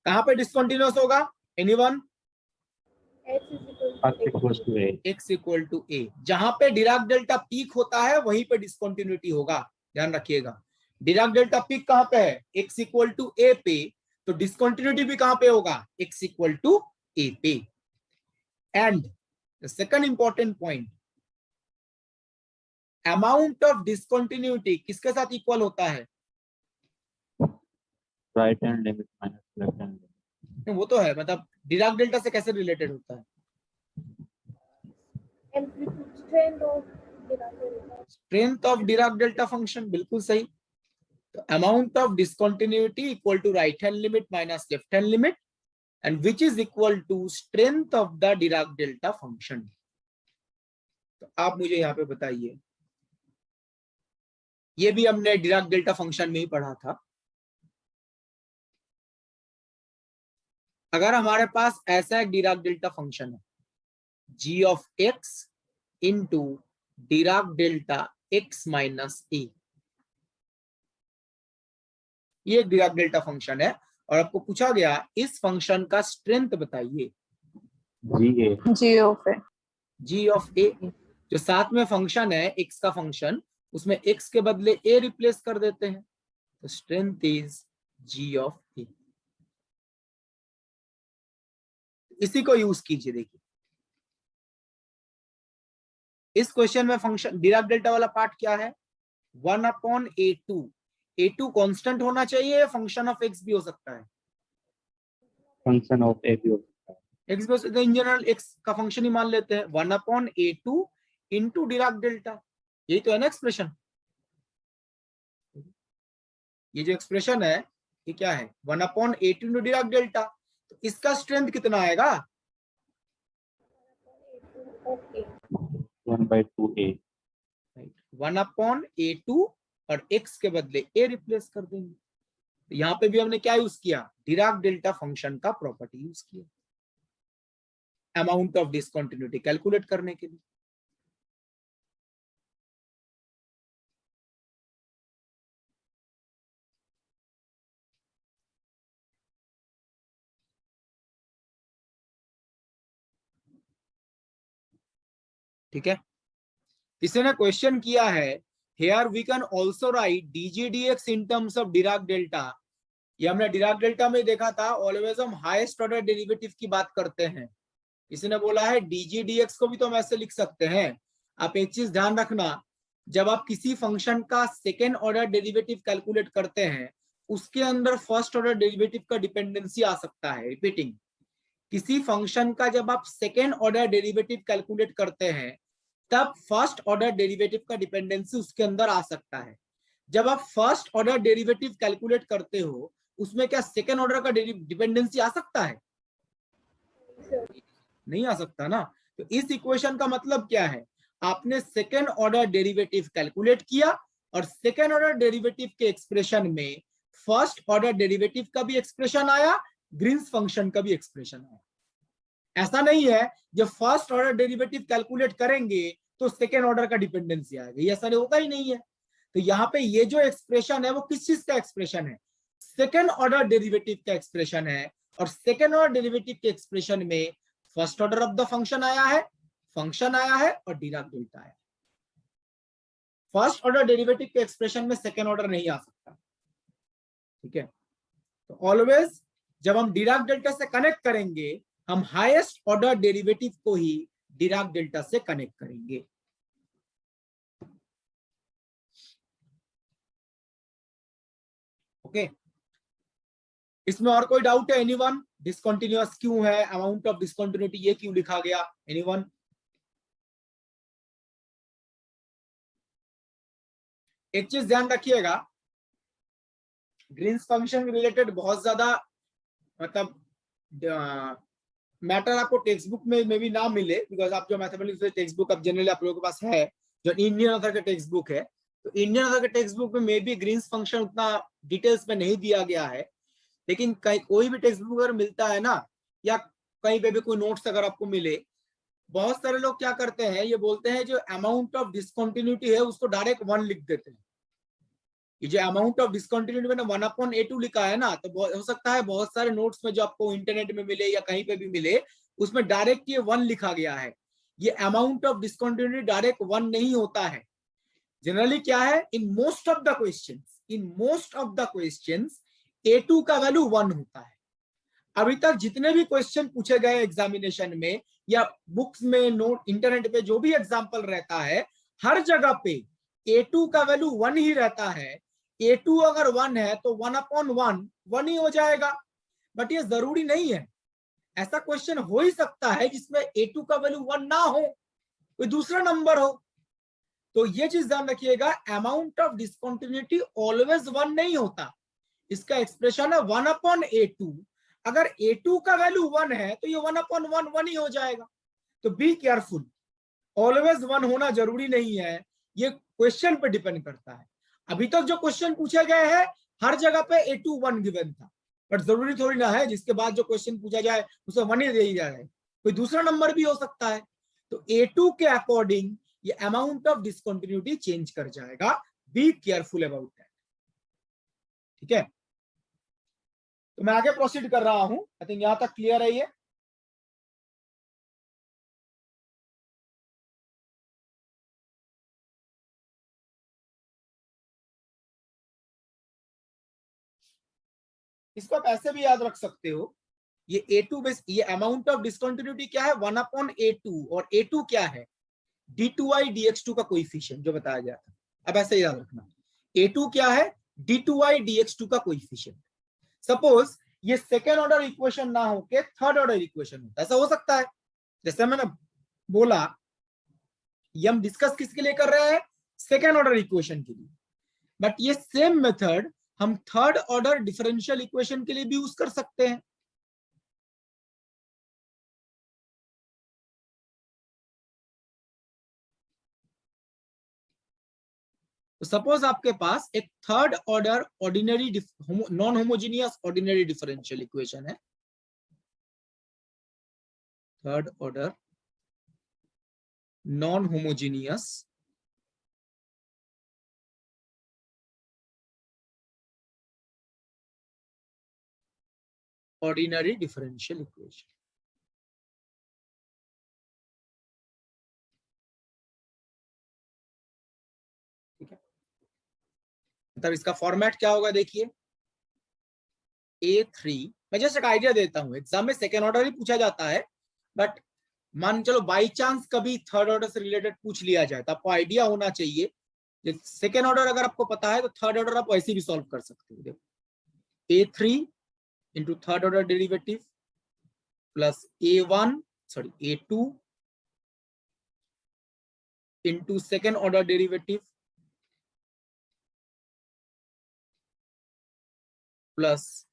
कहां पे डिसकंटिन्यूअस होगा, anyone, x equal to a। जहां पे डिराक डेल्टा पीक होता है वहीं पे डिसकंटिन्यूटी होगा, ध्यान रखिएगा। डिराक डेल्टा पीक कहां पे है, x इक्वल टू a पे, तो डिसकंटिन्यूटी भी कहां पे होगा, x इक्वल टू a पे। And the second important point, amount of discontinuity किसके साथ इक्वल होता है, right hand limit minus left hand limit. वो तो है, मतलब डिराक डेल्टा से कैसे रिलेटेड होता है, strength of Dirac delta function, बिल्कुल सही। तो amount of discontinuity equal to right hand limit minus left hand limit and which is equal to strength of the Dirac delta function. तो आप मुझे यहाँ पे बताइए, ये भी हमने डिराक डेल्टा फंक्शन में ही पढ़ा था। अगर हमारे पास ऐसा एक डिराक डेल्टा फंक्शन है g of x into Dirac delta x minus a, ये एक डिराक डेल्टा फंक्शन है और आपको पूछा गया इस फंक्शन का स्ट्रेंथ बताइए, g ऑफ a। जो साथ में फंक्शन है x का फंक्शन, उसमें x के बदले a रिप्लेस कर देते हैं, तो strength is g of a। इसी को यूज कीजिए। देखिए इस क्वेश्चन में फंक्शन डिराक डेल्टा वाला पार्ट क्या है, 1 अपॉन a2। a2 कांस्टेंट होना चाहिए या फंक्शन ऑफ x भी हो सकता है, फंक्शन ऑफ a भी हो सकता है, x भी हो सकता है, इन जनरल x का फंक्शन ही मान लेते हैं। 1 upon a2 into Dirac delta, यही तो है ना एक्सप्रेशन। ये जो एक्सप्रेशन है ये क्या है, 1 upon a2 into Dirac delta. तो इसका स्ट्रेंथ कितना आएगा, 1/2a। 1 अपॉन a2 और x के बदले a रिप्लेस कर देंगे। तो यहाँ पे भी हमने क्या यूज किया, डिराक डेल्टा फंक्शन का प्रॉपर्टी यूज किया। अमाउंट ऑफ डिसकंटिन्यूटी कैलकुलेट करने के लिए। ठीक है, किसी ने क्वेश्चन किया है, here we can also write dgdx in terms of Dirac delta। ये हमने डिराक डेल्टा में देखा था, ऑलवेज हम हाईएस्ट ऑर्डर डेरिवेटिव की बात करते हैं। किसी ने बोला है dgdx को भी तो हम ऐसे लिख सकते हैं। आप एक चीज ध्यान रखना, जब आप किसी फंक्शन का सेकेंड ऑर्डर डेरिवेटिव कैलकुलेट करते हैं, उसके अंदर फर्स्ट ऑर्डर डेरिवेटिव का डिपेंडेंसी आ सकता है। रिपीटिंग, किसी फंक्शन का जब आप सेकेंड ऑर्डर डेरिवेटिव कैलकुलेट करते हैं, तब फर्स्ट ऑर्डर डेरिवेटिव का डिपेंडेंसी उसके अंदर आ सकता है। जब आप फर्स्ट ऑर्डर डेरिवेटिव कैलकुलेट करते हो, उसमें क्या सेकेंड ऑर्डर का डिपेंडेंसी आ सकता है? नहीं आ सकता ना। तो इस इक्वेशन का मतलब क्या है, आपने सेकेंड ऑर्डर डेरिवेटिव कैलकुलेट किया और सेकेंड ऑर्डर डेरिवेटिव के एक्सप्रेशन में फर्स्ट ऑर्डर डेरिवेटिव का भी एक्सप्रेशन आया, ग्रीन्स फंक्शन का भी एक्सप्रेशन आया। ऐसा नहीं है जब फर्स्ट ऑर्डर डेरिवेटिव कैलकुलेट करेंगे तो सेकेंड ऑर्डर का डिपेंडेंसी आएगा, ये ऐसा होता ही नहीं है। तो यहाँ पे ये जो एक्सप्रेशन है वो किस चीज का एक्सप्रेशन है? सेकेंड ऑर्डर डेरिवेटिव का एक्सप्रेशन है। और सेकेंड ऑर्डर डेरिवेटिव के एक्सप्रेशन में first order of the function आया है, फंक्शन आया है और डिराक डेल्टा आया है। फर्स्ट ऑर्डर डेरिवेटिव के एक्सप्रेशन में सेकेंड ऑर्डर नहीं आ सकता। ठीक है, तो ऑलवेज जब हम डिराक डेल्टा से कनेक्ट करेंगे, हम हाईएस्ट ऑर्डर डेरिवेटिव को ही डिराक डेल्टा से कनेक्ट करेंगे। ओके, इसमें और कोई डाउट है एनीवन? डिसकंटिन्यूअस क्यों है, अमाउंट ऑफ डिसकंटिन्यूटी ये क्यों लिखा गया? एनीवन? एक चीज ध्यान रखिएगा, ग्रीन्स फंक्शन रिलेटेड बहुत ज्यादा मतलब मैटर आपको टेक्स्ट बुक में भी ना मिले, बिकॉज आप जो मैथमेटिक्स टेक्स्ट बुक अब जनरली आप लोगों के पास है, जो इंडियन ऑथर का टेक्स्ट बुक है, तो इंडियन ऑथर के टेक्स्ट बुक में मे भी ग्रीन्स फंक्शन उतना डिटेल्स में नहीं दिया गया है। लेकिन कहीं कोई भी टेक्स्ट बुक अगर मिलता है ना, या कहीं पे भी कोई नोट्स अगर आपको मिले, बहुत सारे लोग क्या करते हैं, ये बोलते हैं जो अमाउंट ऑफ डिसकंटिन्यूटी है उसको डायरेक्ट 1 लिख देते हैं। ये जो अमाउंट ऑफ डिसकंटिन्यूटी मैंने 1/A2 लिखा है ना, तो हो सकता है बहुत सारे नोट्स में जो आपको इंटरनेट में मिले या कहीं पे भी मिले, उसमें डायरेक्ट ये 1 लिखा गया है। ये अमाउंट ऑफ डिसकंटिन्यूटी डायरेक्ट 1 नहीं होता है। जनरली क्या है, in most of the questions A2 का वैल्यू 1 होता है। अभी तक जितने भी क्वेश्चन पूछे गए एग्जामिनेशन में या बुक्स में, नोट, इंटरनेट पे जो भी एग्जाम्पल रहता है, हर जगह पे A2 का वैल्यू 1 ही रहता है। A2 अगर 1 है तो 1/1 1 ही हो जाएगा। बट ये जरूरी नहीं है, ऐसा क्वेश्चन हो ही सकता है जिसमें A2 का वैल्यू 1 ना हो, कोई दूसरा नंबर हो। तो ये चीज ध्यान रखिएगा, अमाउंट ऑफ डिसकंटिन्यूटी ऑलवेज 1 नहीं होता। इसका एक्सप्रेशन है 1/A2। अगर A2 का वैल्यू 1 है तो ये 1/1 1 ही हो जाएगा। तो बी केयरफुल, ऑलवेज 1 होना जरूरी नहीं है, ये क्वेश्चन पे डिपेंड करता है। अभी तक जो क्वेश्चन पूछे गए हैं हर जगह पे A2 1 गिवन था, बट जरूरी थोड़ी ना है जिसके बाद जो क्वेश्चन पूछा जाए उसे 1 ही दे जाए, कोई दूसरा नंबर भी हो सकता है। तो A2 के अकॉर्डिंग ये अमाउंट ऑफ डिसकंटिन्यूटी चेंज कर जाएगा। Be careful about that. ठीक है, तो मैं आगे प्रोसीड कर रहा हूं। आई थिंक यहां तक क्लियर है ये। इसको आप ऐसे भी याद रख सकते हो, ये A2 बेस, ये अमाउंट ऑफ डिसकंटिन्यूटी क्या है 1/A2, और A2 क्या है d2i dx2 का कोएफिशिएंट जो बताया गया था। अब ऐसे याद रखना, A2 क्या है d2i dx2 का कोएफिशिएंट। सपोज ये सेकेंड ऑर्डर इक्वेशन ना होके थर्ड ऑर्डर इक्वेशन होता, ऐसा हो सकता है। जैसे मैंने बोला, ये हम डिस्कस किसके लिए कर रहे हैं, सेकेंड ऑर्डर इक्वेशन के लिए। बट ये सेम मेथड हम थर्ड ऑर्डर डिफरेंशियल इक्वेशन के लिए भी यूज कर सकते हैं। तो सपोज आपके पास एक third order ordinary non homogeneous ordinary differential equation है। Third order non homogeneous ordinary differential equation. ठीक है, मतलब इसका फॉर्मेट क्या होगा देखिए, A3, मैं जस्ट एक आइडिया देता हूं, एग्जाम में सेकेंड ऑर्डर ही पूछा जाता है, बट मान चलो बाई चांस कभी थर्ड ऑर्डर से रिलेटेड पूछ लिया जाए तो आपको आइडिया होना चाहिए। सेकेंड ऑर्डर अगर आपको पता है तो थर्ड ऑर्डर आप ऐसे भी सॉल्व कर सकते हो। देखो A3 into third order derivative plus A2 into second order derivative plus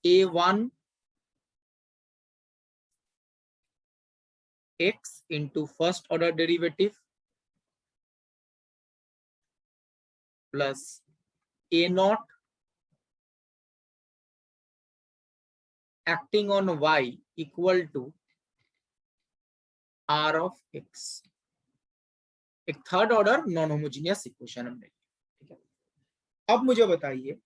A1 x into first order derivative plus A0 acting on y equal to r of x। एक third order non homogeneous equation हमने। ठीक है, अब मुझे बताइए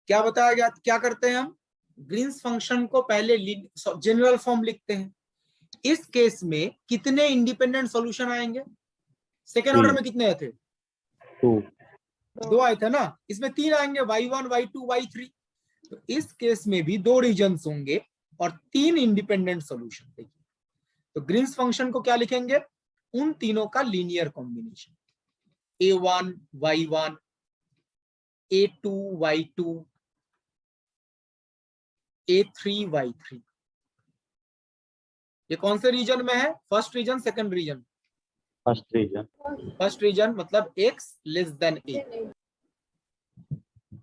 क्या बताया गया, क्या करते हैं हम, ग्रीन्स फंक्शन को पहले जनरल फॉर्म लिखते हैं। इस केस में कितने इंडिपेंडेंट सॉल्यूशन आएंगे, सेकेंड ऑर्डर में कितने आए थे, 2 आए थे ना, इसमें 3 आएंगे, y1 y2 y3। तो इस केस में भी 2 रीजन्स होंगे और 3 इंडिपेंडेंट सॉल्यूशन। देखिए तो ग्रीन्स फंक्शन को क्या लिखेंगे, उन तीनों का linear combination, A1 y1 A2 y2 A3 y3। ये कौन से रीजन में है, first region second region, first region. First region मतलब x लेस देन a।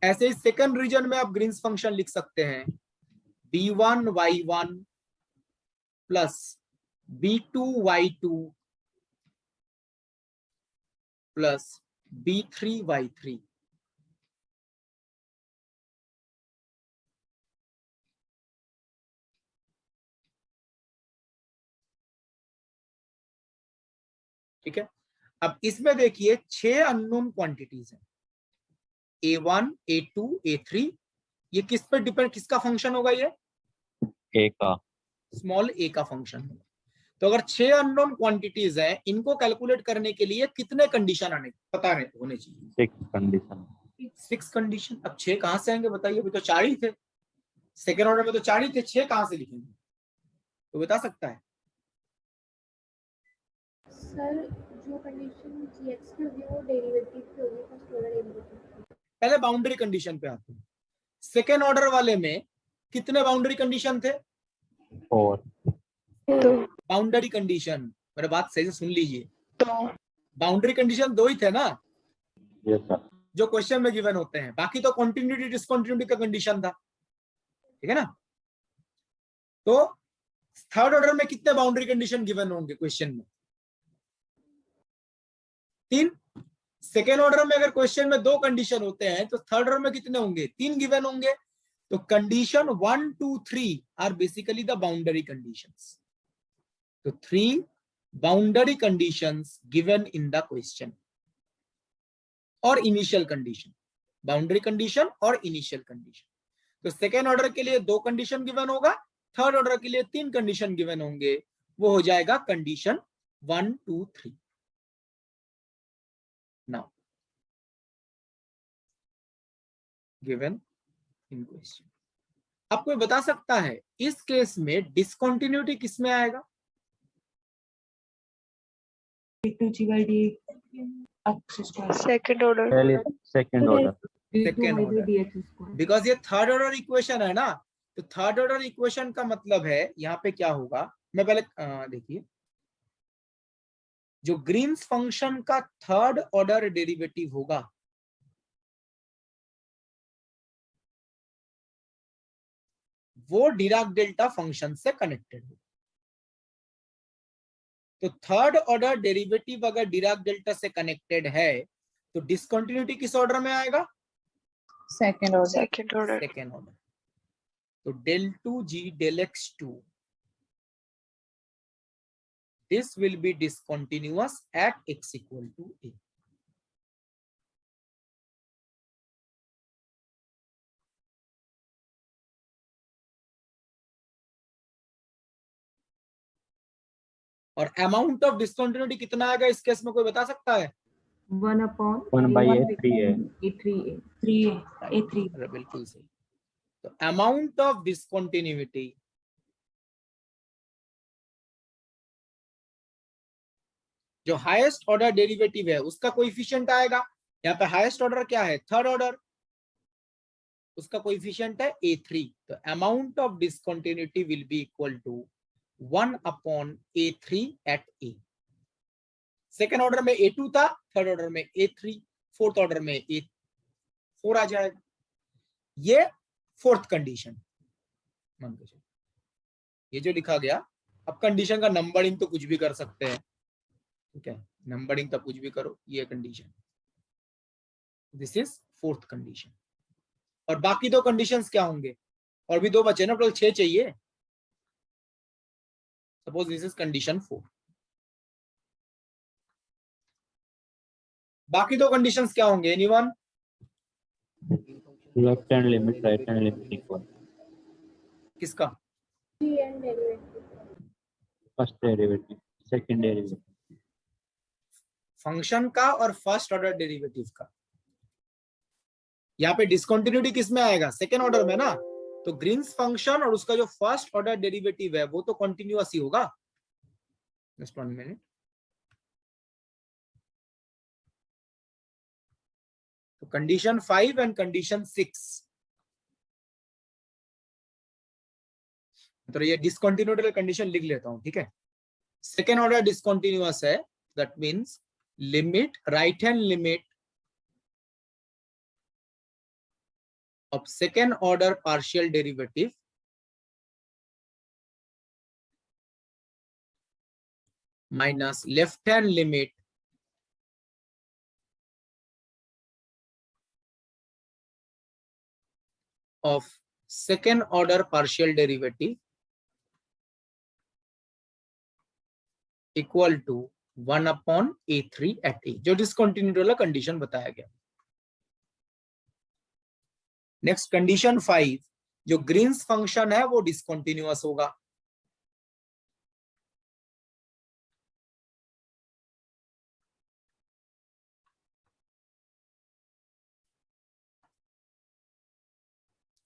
ऐसे ही सेकंड रीजन में आप ग्रीन्स फंक्शन लिख सकते हैं b1 y1 plus b2 y2 plus b3 y3। ठीक है, अब इसमें देखिए 6 अननोन क्वांटिटीज हैं, A1 A2 A3। ये किस पर डिपेंड, किसका फंक्शन होगा, ये ए का, स्मॉल a का फंक्शन होगा। तो अगर 6 अननोन क्वांटिटीज हैं, इनको कैलकुलेट करने के लिए कितने कंडीशन पता होने चाहिए, 6 कंडीशन। 6 कंडीशन। अब 6 कहां से आएंगे बताइए, अभी तो 4 ही थे, सेकेंड ऑर्डर में तो 4 ही थे, 6 कहां से लिखेंगे, तो बता सकता है। सर जो कंडीशन gx की होगी वो डेरिवेटिव की होगी, फर्स्ट ऑर्डर डेरिवेटिव। पहले बाउंड्री कंडीशन पे आते हैं। सेकेंड ऑर्डर वाले में कितने बाउंड्री कंडीशन थे, 4। बाउंड्री कंडीशन, मेरे बात सही से सुन लीजिए, बाउंड्री कंडीशन 2 ही थे ना यस सर। जो क्वेश्चन में गिवन होते हैं, बाकी तो कंटिन्यूटी डिसकंटिन्यूटी का कंडीशन था। ठीक है ना, तो थर्ड ऑर्डर में कितने बाउंड्री कंडीशन गिवन होंगे क्वेश्चन में, 3। सेकेंड ऑर्डर में अगर क्वेश्चन में 2 कंडीशन होते हैं तो थर्ड ऑर्डर में कितने होंगे, 3 गिवन होंगे। तो condition 1 2 3 are basically the boundary conditions. तो 3 boundary conditions given in the question और इनिशियल कंडीशन, बाउंड्री कंडीशन और इनिशियल कंडीशन। तो सेकेंड ऑर्डर के लिए 2 कंडीशन गिवन होगा, थर्ड ऑर्डर के लिए 3 कंडीशन गिवन होंगे, वो हो जाएगा condition 1 2 3। Now given in question, अब कोई बता सकता है इस केस में डिसकंटिन्यूटी किस में आएगा, सेकंड ऑर्डर। पहले second order. Second order, because ये थर्ड ऑर्डर इक्वेशन है ना। तो थर्ड ऑर्डर इक्वेशन का मतलब है यहाँ पे क्या होगा, मैं पहले देखिए, जो ग्रीन्स फंक्शन का थर्ड ऑर्डर डेरिवेटिव होगा वो डिराक डेल्टा फंक्शन से कनेक्टेड होगा। तो थर्ड ऑर्डर डेरिवेटिव अगर डिराक डेल्टा से कनेक्टेड है तो डिसकंटिन्यूटी किस ऑर्डर में आएगा, सेकंड ऑर्डर। Second order. तो del 2 g del x2 this will be discontinuous at x equal to a. और अमाउंट ऑफ डिस्कंटिन्यूटी कितना आएगा इस केस में, कोई बता सकता है? 1 upon 1 by A3A. A3A. 3A, A3. अरे बिल्कुल सही। तो अमाउंट ऑफ डिस्कंटिन्यूटी जो हाईएस्ट ऑर्डर डेरिवेटिव है उसका कोएफिशिएंट आएगा। यहाँ पे हाईएस्ट ऑर्डर क्या है? थर्ड ऑर्डर, उसका कोएफिशिएंट है A3। तो amount of discontinuity will be equal to 1 upon A3 at A। Second order में A2 था, थर्ड ऑर्डर में A3, फोर्थ ऑर्डर में A4 आ जाएगा। ये फोर्थ कंडीशन मान के चलो, ये जो लिखा गया। अब कंडीशन का नंबरिंग तो कुछ भी कर सकते हैं, ठीक है, नंबरिंग तब कुछ भी करो। ये condition, this is fourth condition. और बाकी दो कंडीशंस क्या होंगे? और भी दो बचे ना, टोटल 6 चाहिए। Suppose this is condition 4। बाकी दो कंडीशंस क्या होंगे? Anyone? Left hand limit, right hand limit equal. किसका? G and derivative. First derivative, second derivative. Function का और फर्स्ट ऑर्डर डेरिवेटिव का। यहाँ पे डिस्कंटिन्यूटी किस में आएगा? सेकेंड ऑर्डर में ना। तो ग्रीन्स फंक्शन और उसका जो फर्स्ट ऑर्डर डेरिवेटिव है वो तो कंटिन्यूअस ही होगा। Just 1 minute. तो कंडीशन 5 एंड कंडीशन 6, तो ये डिस्कंटिन्यूटी कंडीशन लिख लेता हूं, ठीक है। सेकेंड ऑर्डर डिस्कंटिन्यूअस है, that means limit, right hand limit of second order partial derivative minus left hand limit of second order partial derivative equal to 1 upon A3 at A, जो discontinuity वाला condition बताया गया। नेक्स्ट कंडीशन 5, जो Green's function है वो डिस्कंटिन्यूअस होगा।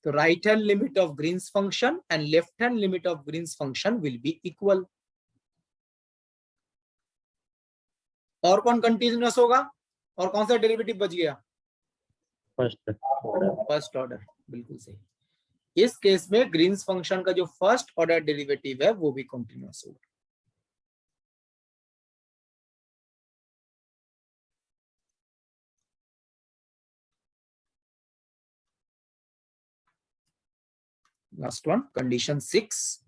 तो right hand limit of Green's function and left hand limit of Green's function will be equal. और कौन कंटिन्यूअस होगा? और कौन सा डेरिवेटिव बच गया? फर्स्ट ऑर्डर, बिल्कुल सही। इस केस में ग्रीन्स फंक्शन का जो फर्स्ट ऑर्डर डेरिवेटिव है वो भी कंटिन्यूअस होगा। Last one, condition 6।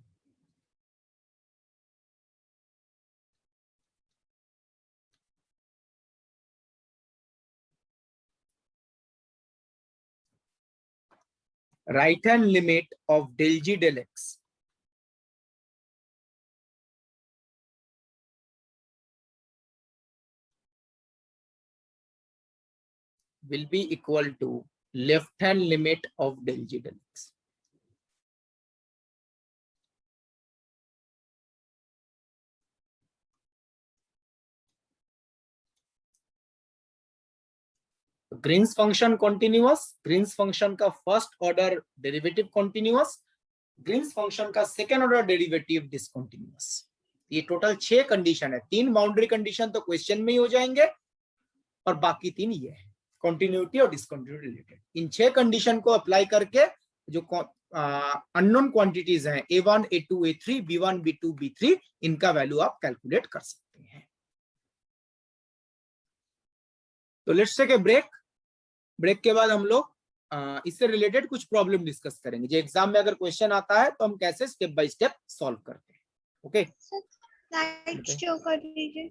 right hand limit of del g del x will be equal to left hand limit of del g del x. Green's function continuous, Green's function का first order derivative continuous, Green's function का second order derivative discontinuous. ये total 6 condition है। 3 boundary condition तो question में ही हो जाएंगे और बाकी 3 ये है, कॉन्टिन्यूटी और डिसकॉन्टिन्यूटी रिलेटेड। इन 6 कंडीशन को अप्लाई करके जो अननोन क्वांटिटीज हैं A1, A2, A3, B1, B2, B3, इनका वैल्यू आप कैलकुलेट कर सकते हैं। तो let's take a break. Break के बाद हम लोग इससे रिलेटेड कुछ प्रॉब्लम डिस्कस करेंगे। जो एग्जाम में अगर क्वेश्चन आता है तो हम कैसे स्टेप बाय स्टेप सॉल्व करते हैं। ओके, लाइट शो कर दीजिए।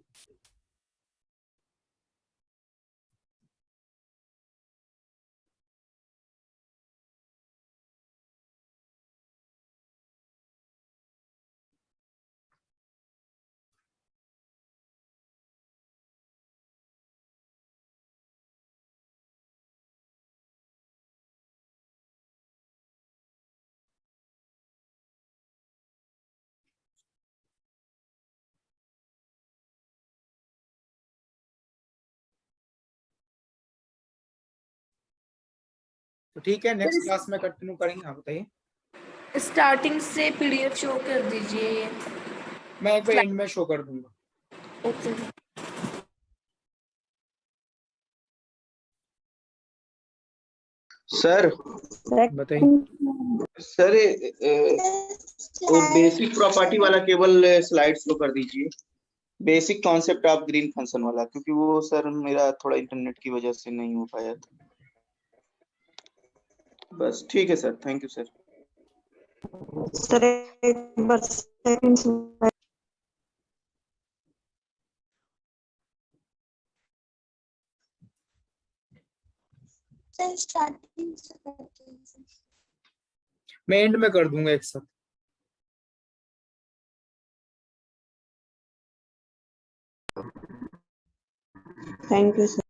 तो ठीक है, नेक्स्ट क्लास में कंटिन्यू करेंगे। हाँ बताइए। स्टार्टिंग से पीडीएफ शो कर दीजिए ये। मैं एक बार एंड में शो कर दूंगा। ओके सर बताइए। सर वो बेसिक प्रॉपर्टी वाला केवल स्लाइड शो कर दीजिए, basic concept of green function वाला, क्योंकि वो सर मेरा थोड़ा इंटरनेट की वजह से नहीं हो पाया था। बस ठीक है sir, thank you sir. Sir एक बार सेकंड स्लाइड स्टार्टिंग से करते हैं सर। मैं एंड में कर दूंगा एक साथ। Thank you sir.